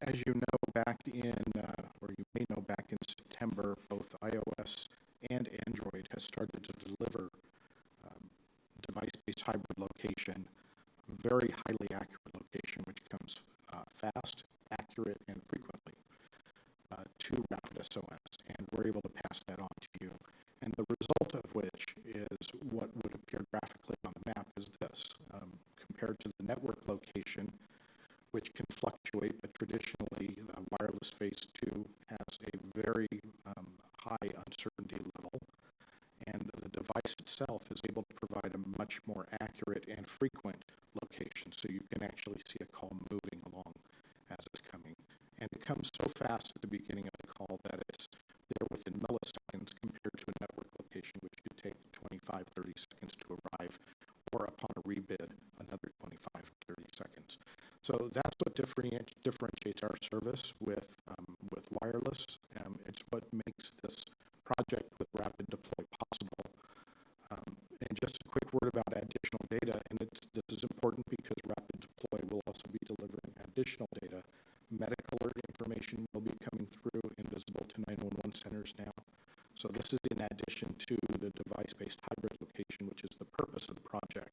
Speaker 9: as you know, back in, or you may know, back in September, both iOS and Android has started to deliver device-based hybrid location, very highly accurate location, which comes fast, accurate, and frequently to Rapid SOS, and we're able to pass that on to you. And the result of which is what would appear graphically on the map is this. Compared to the network location, which can fluctuate, but traditionally wireless phase 2 has a very high uncertainty level, and the device itself is able to provide a much more accurate and frequent location, so you can actually see a call moving along as it's coming. And it comes so fast at the beginning of the call that it's there within milliseconds compared to a network location, which could take 25, 30 seconds to arrive, or upon a rebid, another 25, 30 seconds. So that's what differentiates our service with wireless. It's what makes this project with Rapid Deploy possible. And just a quick word about additional data, and this is important because Rapid Deploy will also be delivering additional data. Medical alert information will be coming through invisible to 911 centers now. So this is in addition to the device-based hybrid location, which is the purpose of the project.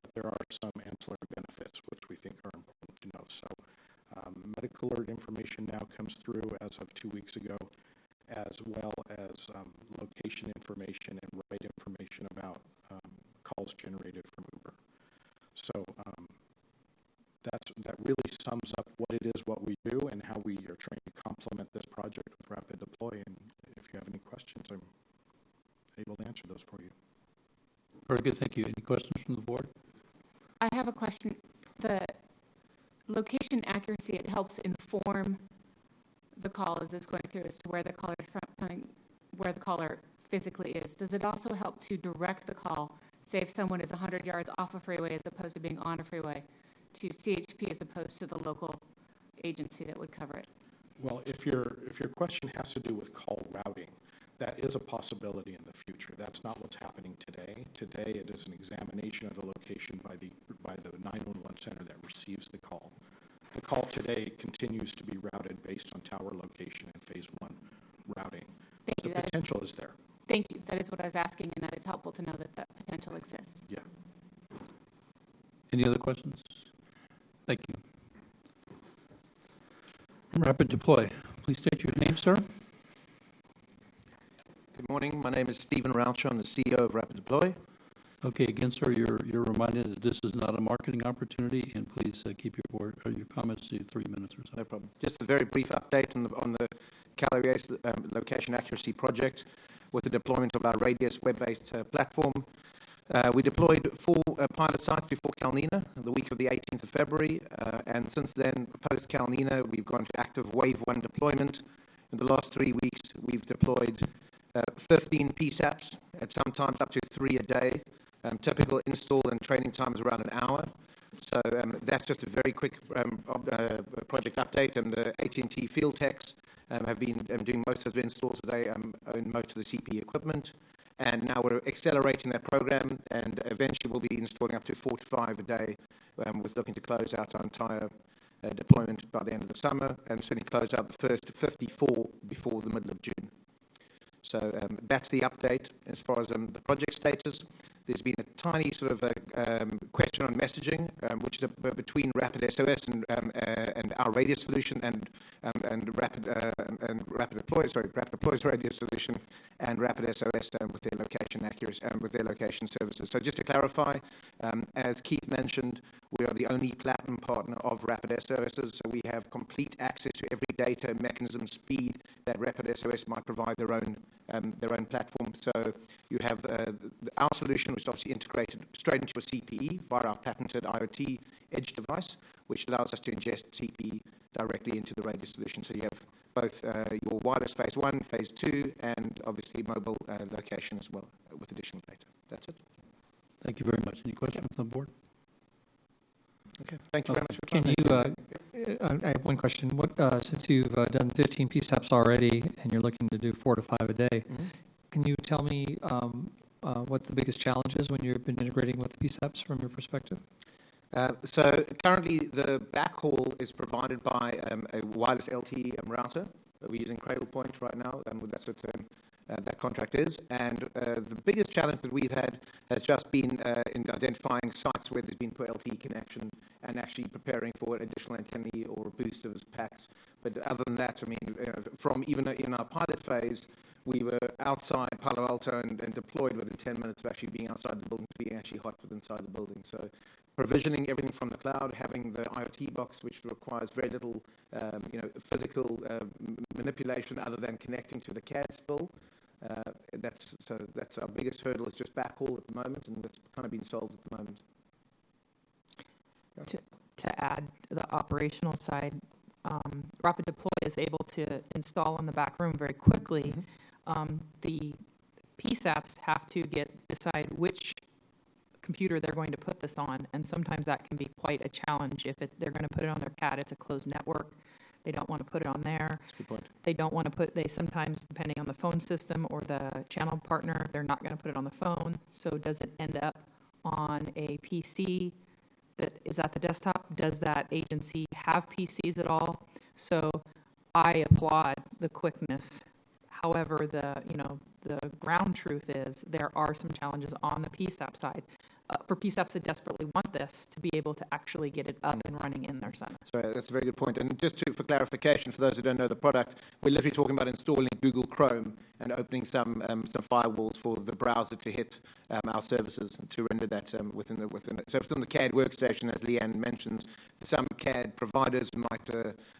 Speaker 9: But there are some ancillary benefits which we think are important to know. So medical alert information now comes through as of 2 weeks ago, as well as location information and ride information about calls generated from Uber. So that really sums up what it is, what we do, and how we are trying to complement this project with Rapid Deploy. And if you have any questions, I'm able to answer those for you.
Speaker 1: Very good, thank you. Any questions from the board?
Speaker 4: I have a question. The location accuracy, it helps inform the call as it's going through as to where the caller is from, where the caller physically is. Does it also help to direct the call, say if someone is 100 yards off a freeway as opposed to being on a freeway, to CHP as opposed to the local agency that would cover it?
Speaker 9: Well, if your question has to do with call routing, that is a possibility in the future. That's not what's happening today. Today, it is an examination of the location by the 911 center that receives the call. The call today continues to be routed based on tower location and phase 1 routing.
Speaker 4: Thank you.
Speaker 9: The potential is there.
Speaker 4: Thank you. That is what I was asking, and that is helpful to know that that potential exists.
Speaker 9: Yeah.
Speaker 1: Any other questions? Thank you. Rapid deploy. Please state your name, sir.
Speaker 10: Good morning. My name is Stephen Raucher. I'm the CEO of Rapid Deploy.
Speaker 1: Okay, again, sir, you're reminded that this is not a marketing opportunity, and please keep your comments to 3 minutes or so.
Speaker 10: No problem. Just a very brief update on the Calais location accuracy project with the deployment of our Radius web-based platform. We deployed 4 pilot sites before NENA, the week of the 18th of February, and since then, post NENA, we've gone to active wave 1 deployment. In the last 3 weeks, we've deployed 15 PSAPs, at sometimes up to 3 a day. Typical install and training time is around an hour. So that's just a very quick project update. And the AT&T field techs have been doing most of the installs. They own most of the CPE equipment. And now we're accelerating that program, and eventually we'll be installing up to 4 to 5 a day, with looking to close out our entire deployment by the end of the summer, and certainly close out the first 54 before the middle of June. So that's the update as far as the project status. There's been a tiny sort of question on messaging, which is between Rapid SOS and our Radius solution, and Rapid Deploy's Radius solution, and Rapid SOS with their location accuracy and with their location services. So just to clarify, as Keith mentioned, we are the only platinum partner of Rapid SOSs, so we have complete access to every data, mechanism, speed that Rapid SOS might provide their own platform. So you have our solution, which is obviously integrated straight into a CPE via our patented IoT edge device, which allows us to ingest CPE directly into the Radius solution. So you have both your wireless phase 1, phase 2, and obviously mobile location as well with additional data. That's it.
Speaker 1: Thank you very much. Any questions from the board?
Speaker 10: Okay. Thank you very much for
Speaker 7: Can
Speaker 10: coming.
Speaker 7: I have one question. Since you've done 15 PSAPs already and you're looking to do 4 to 5 a day, can you tell me what the biggest challenge is when you've been integrating with the PSAPs from your perspective?
Speaker 10: So currently the backhaul is provided by a wireless LTE router. We're using Cradlepoint right now, and that's what that contract is. And the biggest challenge that we've had has just been in identifying sites where there's been poor LTE connection and actually preparing for additional antennae or boosters packs. But other than that, I mean, from even in our pilot phase, we were outside Palo Alto and deployed within 10 minutes of actually being outside the building, being actually hot within inside the building. So provisioning everything from the cloud, having the IoT box, which requires very little, physical manipulation other than connecting to the CAD spill. That's our biggest hurdle, is just backhaul at the moment, and that's kind of been solved at the moment.
Speaker 8: To add to the operational side, Rapid Deploy is able to install in the back room very quickly. The PSAPs have to decide which computer they're going to put this on, and sometimes that can be quite a challenge. If they're going to put it on their CAD, it's a closed network. They don't want to put it on there.
Speaker 10: That's a good point.
Speaker 8: They sometimes, depending on the phone system or the channel partner, they're not going to put it on the phone. So does it end up on a PC that is at the desktop? Does that agency have PCs at all? So I applaud the quickness. However, the ground truth is there are some challenges on the PSAP side. For PSAPs that desperately want this to be able to actually get it up and running in their center.
Speaker 10: Sorry, that's a very good point. And just for clarification, for those who don't know the product, we're literally talking about installing Google Chrome and opening some firewalls for the browser to hit our services and to render that within it. So if it's on the CAD workstation, as Leanne mentions, some CAD providers might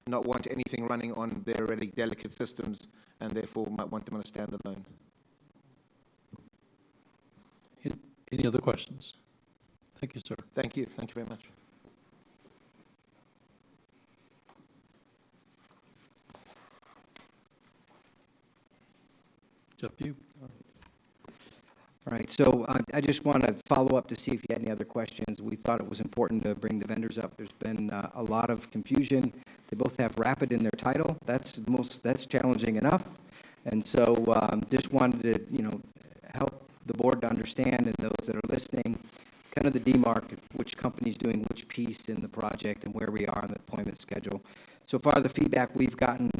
Speaker 10: not want anything running on their really delicate systems, and therefore might want them on a standalone.
Speaker 1: Any other questions? Thank you, sir.
Speaker 10: Thank you very much.
Speaker 1: It's up to you.
Speaker 6: All right, so I just want to follow up to see if you had any other questions. We thought it was important to bring the vendors up. There's been a lot of confusion. They both have rapid in their title. That's challenging enough. And so just wanted to, help the board to understand, and those that are listening, kind of the demarc, which company's doing which piece in the project and where we are on the deployment schedule. So far, the feedback we've gotten,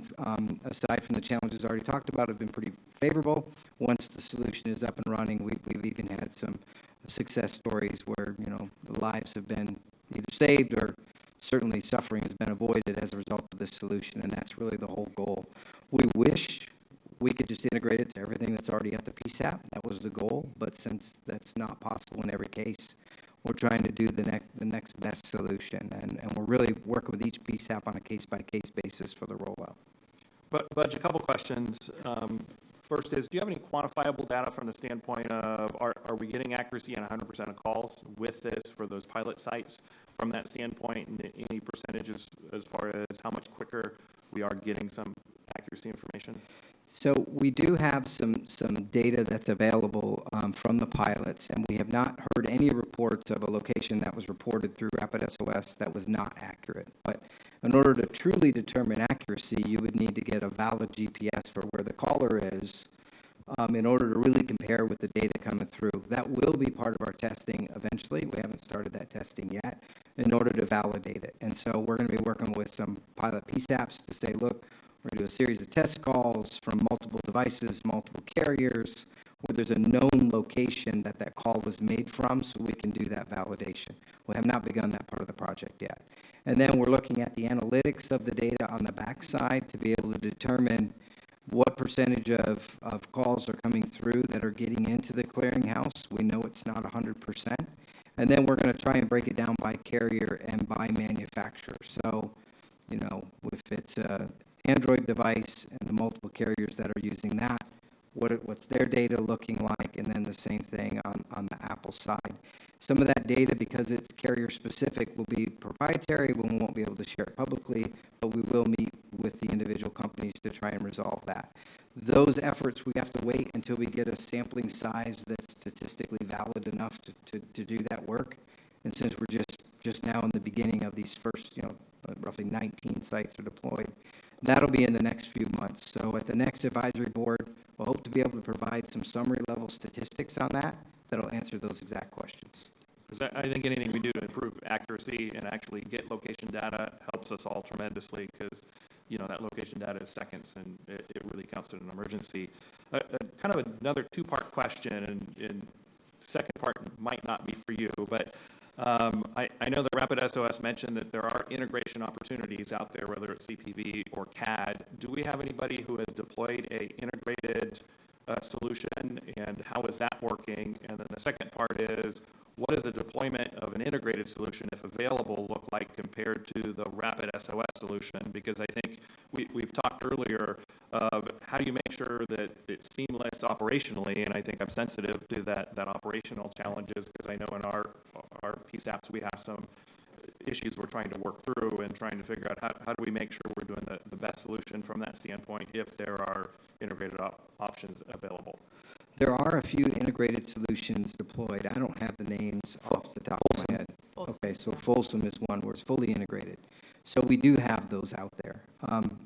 Speaker 6: aside from the challenges already talked about, have been pretty favorable. Once the solution is up and running, we've even had some success stories where, lives have been either saved or certainly suffering has been avoided as a result of this solution, and that's really the whole goal. We wish we could just integrate it to everything that's already at the PSAP. That was the goal, but since that's not possible in every case, we're trying to do the next best solution, and we're really working with each PSAP on a case-by-case basis for the rollout.
Speaker 11: But Budge, a couple questions. First is, do you have any quantifiable data from the standpoint of, are we getting accuracy on 100% of calls with this for those pilot sites from that standpoint, and any percentages as far as how much quicker we are getting some accuracy information?
Speaker 6: So we do have some data that's available from the pilots, and we have not heard any reports of a location that was reported through RapidSOS that was not accurate. But in order to truly determine accuracy, you would need to get a valid GPS for where the caller is in order to really compare with the data coming through. That will be part of our testing eventually. We haven't started that testing yet in order to validate it. And so we're going to be working with some pilot PSAPs to say, look, we're going to do a series of test calls from multiple devices, multiple carriers, where there's a known location that call was made from, so we can do that validation. We have not begun that part of the project yet. And then we're looking at the analytics of the data on the backside to be able to determine what percentage of calls are coming through that are getting into the clearinghouse. We know it's not 100%. And then we're going to try and break it down by carrier and by manufacturer. So, if it's a Android device and the multiple carriers that are using that, what's their data looking like, and then the same thing on the Apple side. Some of that data, because it's carrier specific, will be proprietary. We won't be able to share it publicly, but we will meet with the individual companies to try and resolve that. Those efforts, we have to wait until we get a sampling size that's statistically valid enough to do that work. And since we're just now in the beginning of these first, roughly 19 sites are deployed, that'll be in the next few months. So at the next advisory board, we'll hope to be able to provide some summary level statistics on that that'll answer those exact questions.
Speaker 11: Because I think anything we do to improve accuracy and actually get location data helps us all tremendously, because that location data is seconds, and it really counts in an emergency. Kind of another two-part question, and the second part might not be for you, but I know that RapidSOS mentioned that there are integration opportunities out there, whether it's CPV or CAD. Do we have anybody who has deployed a integrated solution, and how is that working? And then the second part is, what does the deployment of an integrated solution, if available, look like compared to the RapidSOS solution? Because I think we've talked earlier of how do you make sure that it's seamless operationally, and I think I'm sensitive to that operational challenges, because I know in our PSAPs we have some issues we're trying to work through and trying to figure out how do we make sure we're doing the best solution from that standpoint if there are integrated options available.
Speaker 6: There are a few integrated solutions deployed. I don't have the names off the top of my head. Okay, so Folsom is one where it's fully integrated. So we do have those out there.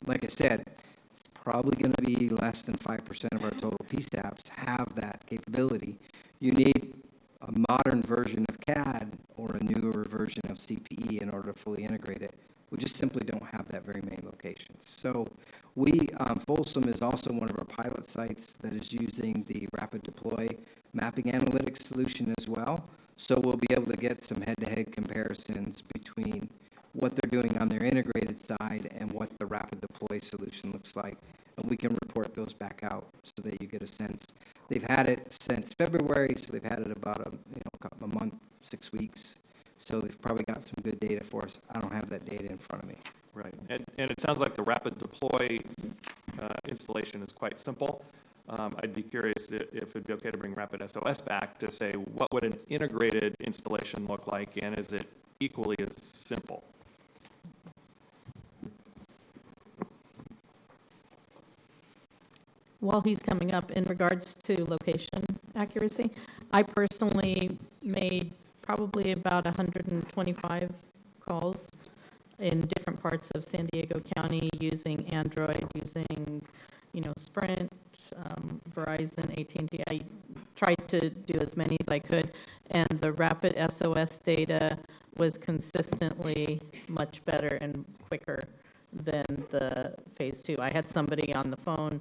Speaker 6: Like I said, it's probably going to be less than 5% of our total PSAPs have that capability. You need a modern version of CAD or a newer version of CPE in order to fully integrate it. We just simply don't have that very many locations. So Folsom is also one of our pilot sites that is using the Rapid Deploy mapping analytics solution as well. So we'll be able to get some head-to-head comparisons between what they're doing on their integrated side and what the Rapid Deploy solution looks like. And we can report those back out so that you get a sense. They've had it since February, so they've had it about a month, 6 weeks. So they've probably got some good data for us. I don't have that data in front of me.
Speaker 11: Right, and it sounds like the Rapid Deploy installation is quite simple. I'd be curious if it'd be okay to bring Rapid SOS back to say, what would an integrated installation look like, and is it equally as simple?
Speaker 12: While he's coming up, in regards to location accuracy, I personally made probably about 125 calls in different parts of San Diego County using Android, using, Sprint, Verizon, AT&T. I tried to do as many as I could, and the Rapid SOS data was consistently much better and quicker than the Phase 2. I had somebody on the phone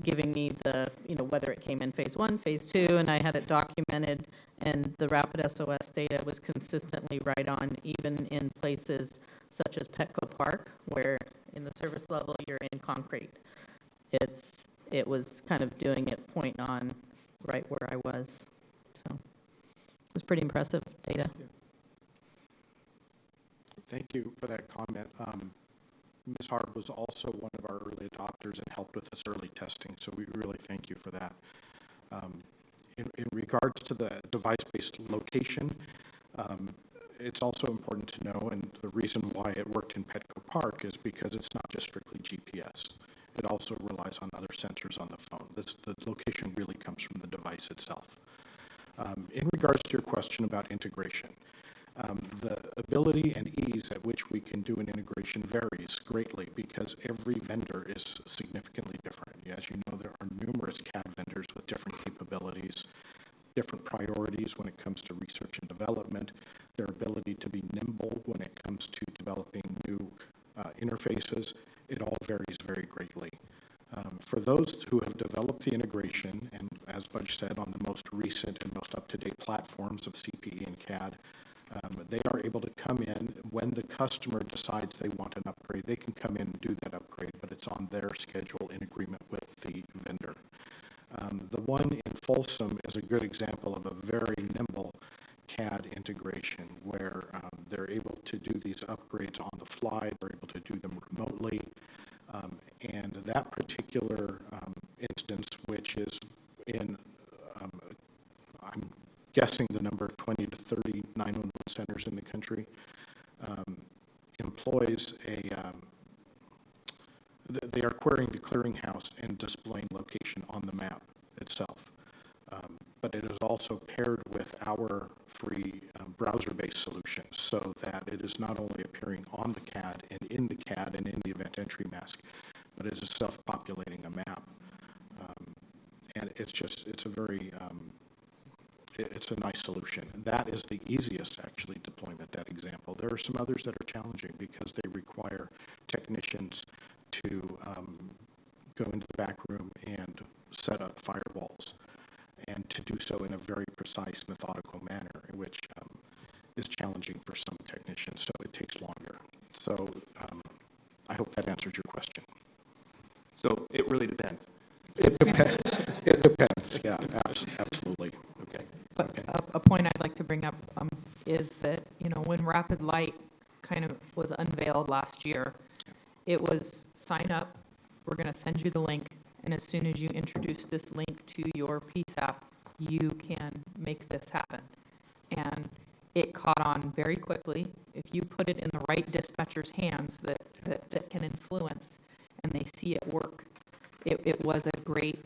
Speaker 12: giving me the, whether it came in Phase 1, Phase 2, and I had it documented, and the Rapid SOS data was consistently right on, even in places such as Petco Park, where in the service level you're in concrete. It was kind of doing it point on right where I was. So it was pretty impressive data.
Speaker 9: Thank you for that comment. Ms. Harb was also one of our early adopters and helped with this early testing, so we really thank you for that. In regards to the device-based location, it's also important to know, and the reason why it worked in Petco Park is because it's not just strictly GPS. It also relies on other sensors on the phone. The location really comes from the device itself. In regards to your question about integration, the ability and ease at which we can do an integration varies greatly because every vendor is significantly different. As you know, there are numerous CAD vendors with different capabilities, different priorities when it comes to research and development, their ability to be nimble when it comes to developing new interfaces. It all varies very greatly. For those who have developed the integration, and as Budge said, on the most recent and most up-to-date platforms of CPE and CAD, they are able to come in when the customer decides they want an upgrade. They can come in and do that upgrade, but it's on their schedule in agreement with the vendor. The one in Folsom is a good example of a very nimble CAD integration where they're able to do these upgrades on the fly, they're able to do them remotely, and that particular instance, which is in, I'm guessing the number 20 to 30 911 centers in the country, employs they are querying the clearinghouse and displaying location on the map itself. But it is also paired with our free browser-based solution so that it is not only appearing on the CAD and in the CAD and in the event entry mask, but it is self-populating a map. And it's a very, it's a nice solution. That is the easiest, actually, deployment, that example. There are some others that are challenging because they require technicians to go into the back room and set up firewalls, and to do so in a very precise, methodical manner, which is challenging for some technicians, so it takes longer. So I hope that answers your question.
Speaker 11: So it really depends.
Speaker 9: It depends, yeah, absolutely.
Speaker 11: Okay.
Speaker 8: But a point I'd like to bring up is that, when Rapid Light kind of was unveiled last year, it was sign up, we're going to send you the link, and as soon as you introduce this link to your PSAP, you can make this happen. And it caught on very quickly. If you put it in the right dispatcher's hands that can influence, and they see it work, it was a great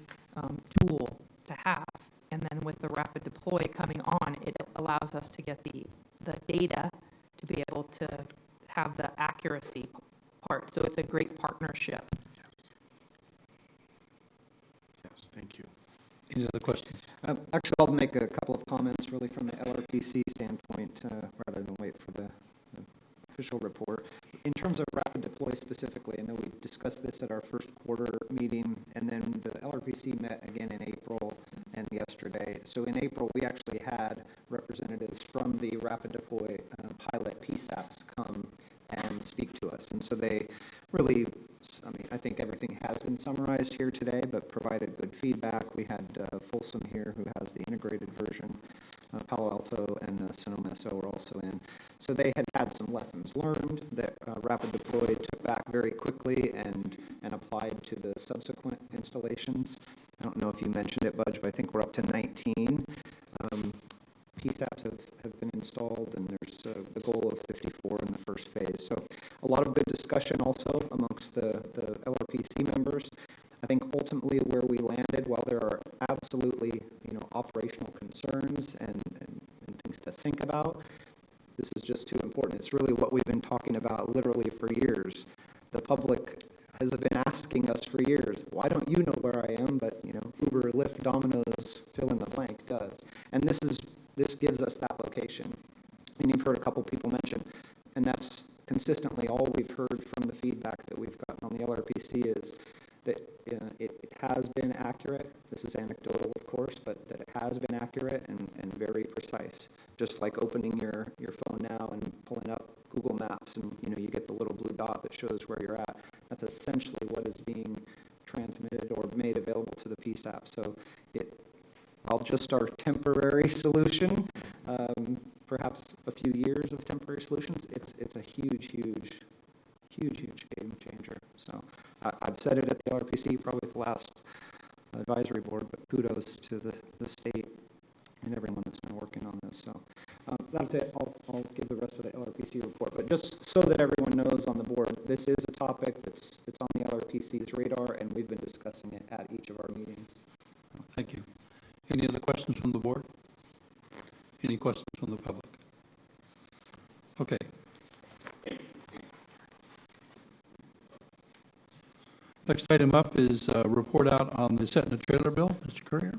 Speaker 8: tool to have. And then with the Rapid Deploy coming on, it allows us to get the data to be able to have the accuracy part. So it's a great partnership.
Speaker 9: Yes, thank you.
Speaker 1: Any other questions?
Speaker 2: Actually, I'll make a couple of comments really from the LRPC standpoint rather than wait for the official report. In terms of Rapid Deploy specifically, I know we discussed this at our first quarter meeting, and then the LRPC met again in April and yesterday. So in April, we actually had representatives from the Rapid Deploy pilot PSAPs come and speak to us. And so they really, I think everything has been summarized here today, but provided good feedback. We had Folsom here, who has the integrated version. Palo Alto and Sonoma SO were also in. So they had some lessons learned that Rapid Deploy took back very quickly and applied to the subsequent installations. I don't know if you mentioned it, Budge, but I think we're up to 19. PSAPs have been installed, and there's the goal of 54 in the first phase. So a lot of good discussion also amongst the LRPC members. I think ultimately where we landed, while there are absolutely, operational concerns and things to think about, this is just too important. It's really what we've been talking about literally for years. The public has been asking us for years, why don't you know where I am? But, Uber, Lyft, Domino's, fill in the blank does. And this gives us that location. And you've heard a couple people mention, and that's consistently all we've heard from the feedback that we've gotten on the LRPC is that it has been accurate. This is anecdotal, of course, but that it has been accurate and very precise. Just like opening your phone now and pulling up Google Maps, and you get the little blue dot that shows where you're at. That's essentially what is being transmitted or made available to the PSAP. So while just our temporary solution, perhaps a few years of temporary solutions, it's a huge game changer. So I've said it at the LRPC, probably at the last advisory board, but kudos to the state and everyone that's been working on this. So that's it. I'll give the rest of the LRPC report. But just so that everyone knows on the board, this is a topic that's on the LRPC's radar, and we've been discussing it at each of our meetings.
Speaker 1: Thank you. Any other questions from the board? Any questions from the public? Okay. Next item up is a report out on the Setna trailer bill. Mr. Courier.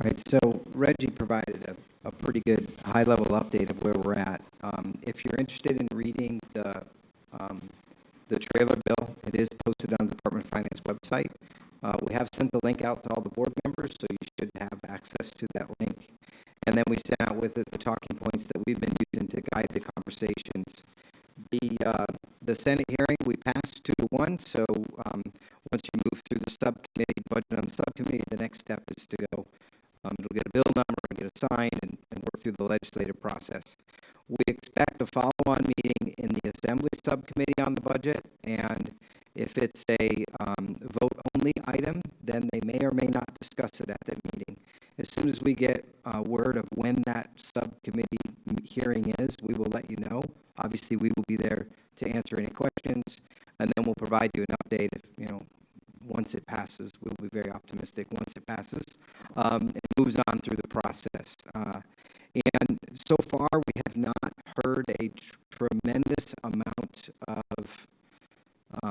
Speaker 6: All right, so Reggie provided a pretty good high-level update of where we're at. If you're interested in reading the trailer bill, it is posted on the Department of Finance website. We have sent the link out to all the board members, so you should have access to that link. And then we sent out with it the talking points that we've been using to guide the conversations. The Senate hearing, we passed 2-1, so once you move through the subcommittee, budget on the subcommittee, the next step is to go, it'll get a bill number, get it signed, and work through the legislative process. We expect a follow-on meeting in the Assembly subcommittee on the budget, and if it's a vote-only item, then they may or may not discuss it at that meeting. As soon as we get word of when that subcommittee hearing is, we will let you know. Obviously, we will be there to answer any questions, and then we'll provide you an update if, once it passes. We'll be very optimistic once it passes. It moves on through the process. And so far, we have not heard a tremendous amount of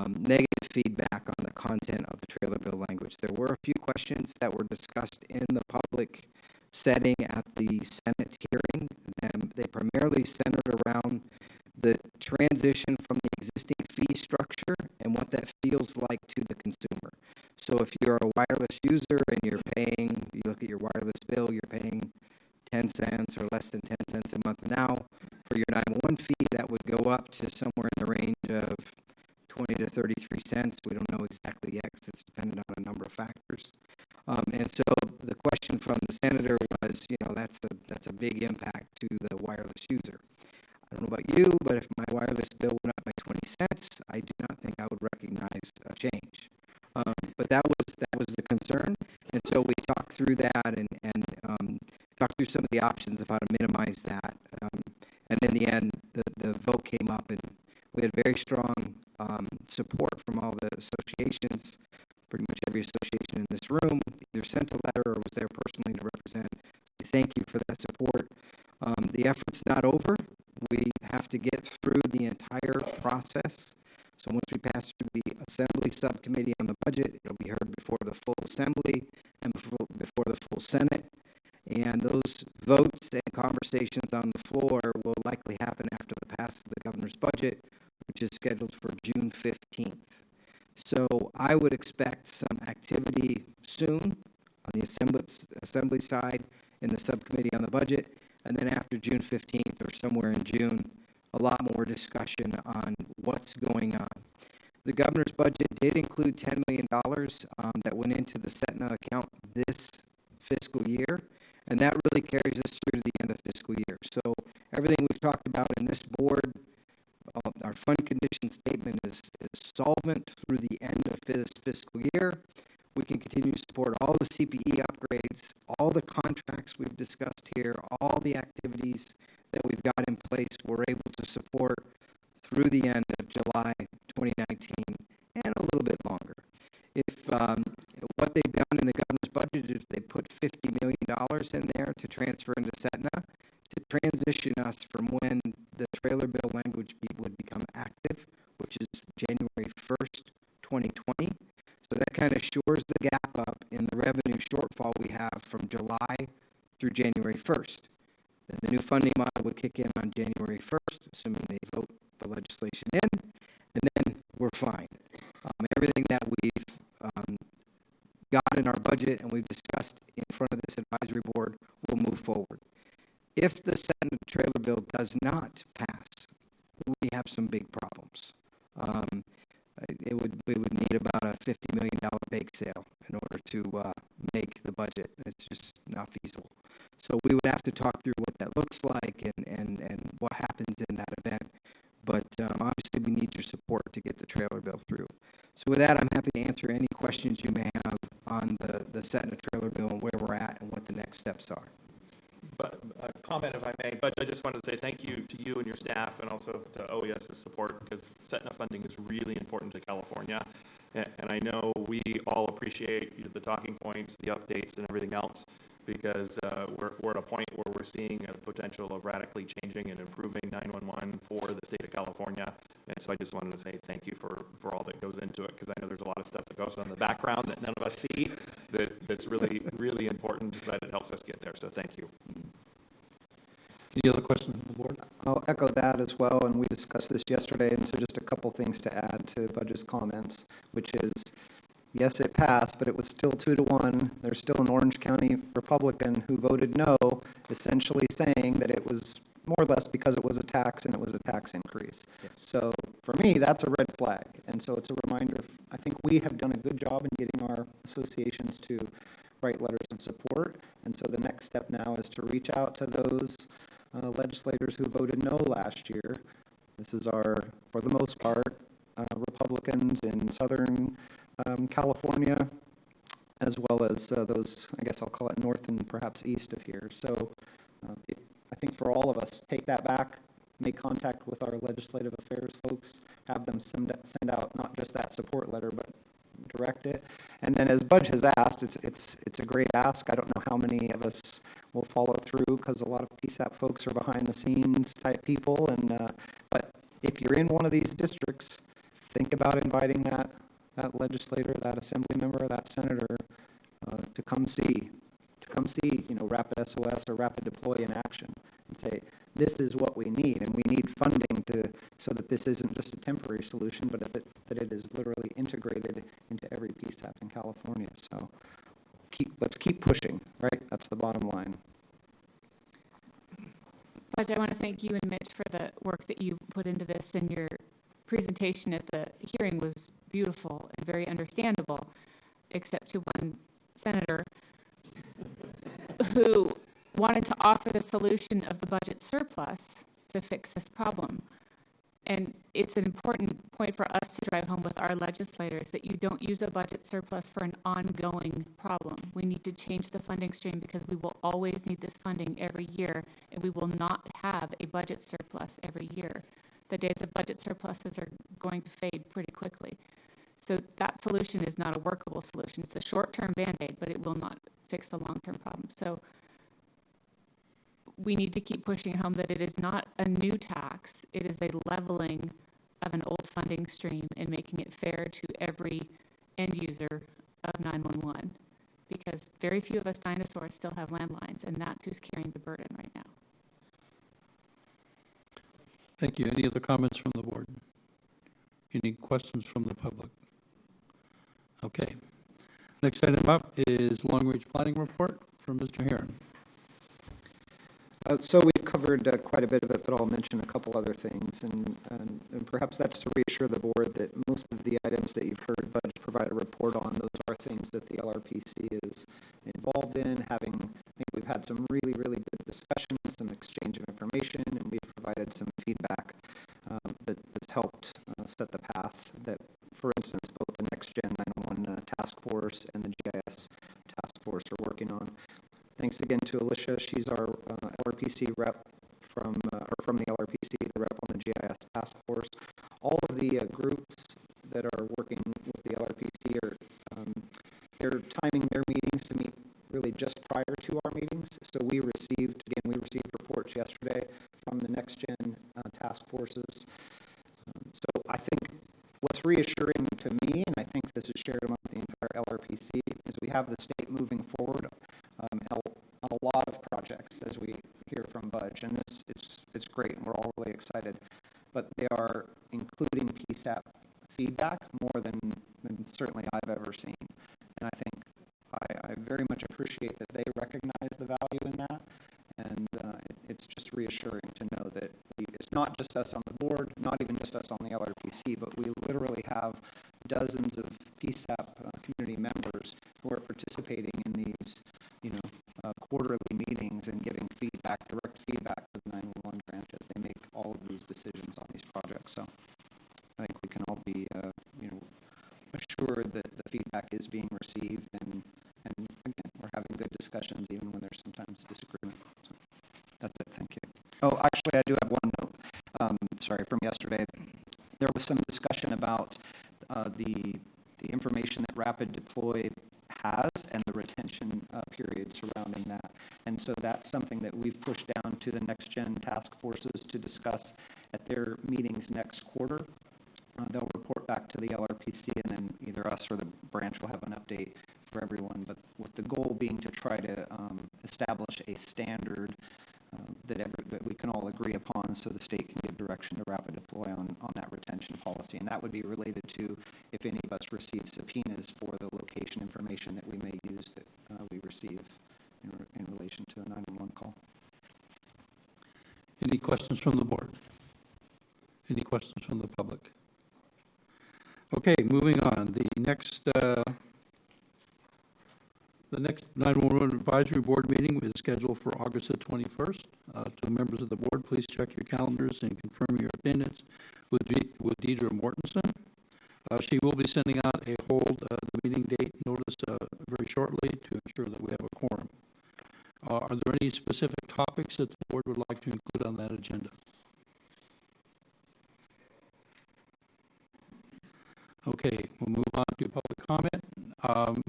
Speaker 6: negative feedback on the content of the trailer bill language. There were a few questions that were discussed in the public setting at the Senate hearing. They primarily centered around the transition from the existing fee structure and what that feels like to the consumer. So if you're a wireless user and you look at your wireless bill, you're paying 10 cents or less than 10 cents a month now. For your 911 fee, that would go up to somewhere in the range of 20 to 33 cents. We don't know exactly yet because it's dependent on a number of factors. And so the question from the senator was, that's a big impact to the wireless user. I don't know about you, but if my wireless bill went up by 20 cents, I do not think I would recognize a change. But that was the concern, and so we talked through that and talked through some of the options of how to minimize that. And in the end, the vote came up, and we had very strong support from all the associations. Pretty much every association in this room either sent a letter or was there personally to represent. Thank you for that support. The effort's not over. We have to get through the entire process. So once we pass through the Assembly subcommittee on the budget, it'll be heard before the full Assembly and before the full Senate. And those votes and conversations on the floor will likely happen after the passage of the governor's budget, which is scheduled for June 15th. So I would expect some activity soon on the Assembly side in the subcommittee on the budget. And then after June 15th or somewhere in June, a lot more discussion on what's going on. The governor's budget did include $10 million that went into the Setna account this fiscal year, and that really carries us through to the end of the fiscal year. So everything we've talked about in this board, our fund condition statement is solvent through the end of this fiscal year. We can continue to support all the CPE upgrades, all the contracts we've discussed here, all the activities that we've got in place, we're able to support through the end of July 2019 and a little bit longer. If what they've done in the governor's budget is they put $50 million in there to transfer into Setna to transition us from when the trailer bill language would become active, which is January 1st, 2020. So that kind of shores the gap up in the revenue shortfall we have from July through January 1st. Then the new funding model would kick in on January 1st, assuming they vote the legislation in, and then we're fine. Everything that we've got in our budget and we've discussed in front of this advisory board will move forward. If the Senate trailer bill does not pass, we have some big problems. We would need about a $50 million bake sale in order to make the budget. It's just not feasible. So we would have to talk through what that looks like and what happens in that event. But obviously we need your support to get the trailer bill through. So with that, I'm happy to answer any questions you may have on the Setna trailer bill and where we're at and what the next steps are.
Speaker 11: But a comment, if I may, but I just wanted to say thank you to you and your staff and also to OES's support, because Setna funding is really important to California. And I know we all appreciate the talking points, the updates, and everything else, because we're at a point where we're seeing a potential of radically changing and improving 911 for the state of California. And so I just wanted to say thank you for all that goes into it, because I know there's a lot of stuff that goes on in the background that none of us see that's really, really important, but it helps us get there. So thank you.
Speaker 1: Any other questions from the board?
Speaker 2: I'll echo that as well, and we discussed this yesterday, and so just a couple things to add to Budge's comments, which is, yes, it passed, but it was still 2-1. There's still an Orange County Republican who voted no, essentially saying that it was more or less because it was a tax and it was a tax increase.
Speaker 6: Yes.
Speaker 2: So for me, that's a red flag, and so it's a reminder. I think we have done a good job in getting our associations to write letters of support, and so the next step now is to reach out to those legislators who voted no last year. This is for the most part, Republicans in Southern California, as well as those, I guess I'll call it north and perhaps east of here. So I think for all of us, take that back, make contact with our legislative affairs folks, have them send out not just that support letter, but direct it. And then as Budge has asked, it's a great ask. I don't know how many of us will follow through, because a lot of PSAP folks are behind the scenes type people. And but if you're in one of these districts, think about inviting that legislator, that assembly member, that senator to come see, Rapid SOS or Rapid Deploy in action, and say, this is what we need, and we need funding so that this isn't just a temporary solution, but that it is literally integrated into every PSAP in California. So let's keep pushing, right? That's the bottom line.
Speaker 4: Budge, I want to thank you and Mitch for the work that you put into this, and your presentation at the hearing was beautiful and very understandable, except to one senator who wanted to offer the solution of the budget surplus to fix this problem. And it's an important point for us to drive home with our legislators, that you don't use a budget surplus for an ongoing problem. We need to change the funding stream, because we will always need this funding every year, and we will not have a budget surplus every year. The days of budget surpluses are going to fade pretty quickly. So that solution is not a workable solution. It's a short-term Band-Aid, but it will not fix the long-term problem. So we need to keep pushing home that it is not a new tax. It is a leveling of an old funding stream and making it fair to every end user of 911, because very few of us dinosaurs still have landlines, and that's who's carrying the burden right now.
Speaker 1: Thank you. Any other comments from the board? Any questions from the public? Okay. Next item up is long-range planning report from Mr. Heron.
Speaker 2: So we've covered quite a bit of it, but I'll mention a couple other things, and perhaps that's to reassure the board that most of the items that you've heard Budge provide a report on, those are things that the LRPC is involved in. I think we've had some really, really good discussions, some exchange of information, and we've provided some feedback that's helped set the path that, for instance, both the Next Gen 911 task Force and the GIS Task Force are working on. Thanks again to Alicia. She's our LRPC rep from the LRPC, the rep on the GIS Task Force. All of the groups that are working with the LRPC are they're timing their meetings to meet really just prior to our meetings. So we received reports yesterday from the Next Gen task forces. So I think what's reassuring to me, and I think this is shared amongst the entire LRPC, is we have the state moving forward on a lot of projects, as we hear from Budge, and it's great, and we're all really excited. But they are including PSAP feedback more than certainly I've ever seen. And I think I very much appreciate that they recognize the value in that, and it's just reassuring to know that it's not just us on the board, not even just us on the LRPC, but we literally have dozens of PSAP community members who are participating in these, quarterly meetings and giving feedback, direct feedback to the 911 branch as they make all of these decisions on these projects. So I think we can all be, assured that the feedback is being received, and again, we're having good discussions even when there's sometimes disagreement. So that's it. Thank you. Oh, actually, I do have one note. Sorry, from yesterday. There was some discussion about the information that Rapid Deploy has and the retention period surrounding that. And so that's something that we've pushed down to the Next Gen task forces to discuss at their meetings next quarter. They'll report back to the LRPC, and then either us or the branch will have an update for everyone, but with the goal being to try to establish a standard that we can all agree upon, so the state can give direction to Rapid Deploy on that retention policy. And that would be related to if any of us receive subpoenas for the location information that we may use that we receive in relation to a 911 call.
Speaker 1: Any questions from the board? Any questions from the public? Okay, moving on. The next 911 Advisory Board meeting is scheduled for August the 21st. To members of the board, please check your calendars and confirm your attendance with Deidre Mortensen. She will be sending out a hold the meeting date notice very shortly to ensure that we have a quorum. Are there any specific topics that the board would like to include on that agenda? Okay, we'll move on to public comment.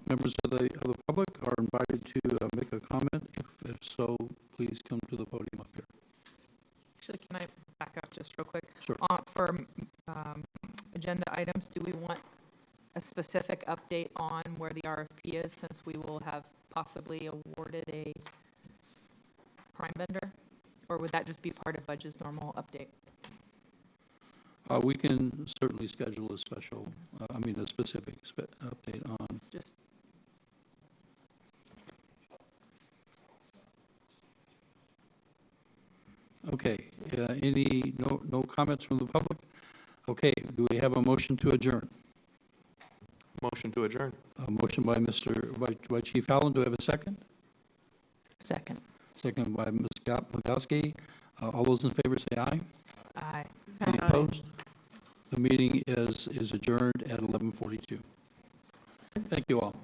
Speaker 1: Members of the public are invited to make a comment. If so, please come to the podium up here.
Speaker 8: Actually, can I back up just real quick?
Speaker 1: Sure.
Speaker 8: For agenda items, do we want a specific update on where the RFP is, since we will have possibly awarded a prime vendor? Or would that just be part of Budge's normal update?
Speaker 1: We can certainly schedule a specific update on.
Speaker 8: Just
Speaker 1: Okay, no comments from the public? Okay, do we have a motion to adjourn?
Speaker 11: Motion to adjourn.
Speaker 1: A motion by by Chief Allen. Do we have a second?
Speaker 8: second.
Speaker 1: Second by Ms. Magowski. All those in favor say aye.
Speaker 8: Aye.
Speaker 1: Any opposed? The meeting is adjourned at 11:42. Thank you all.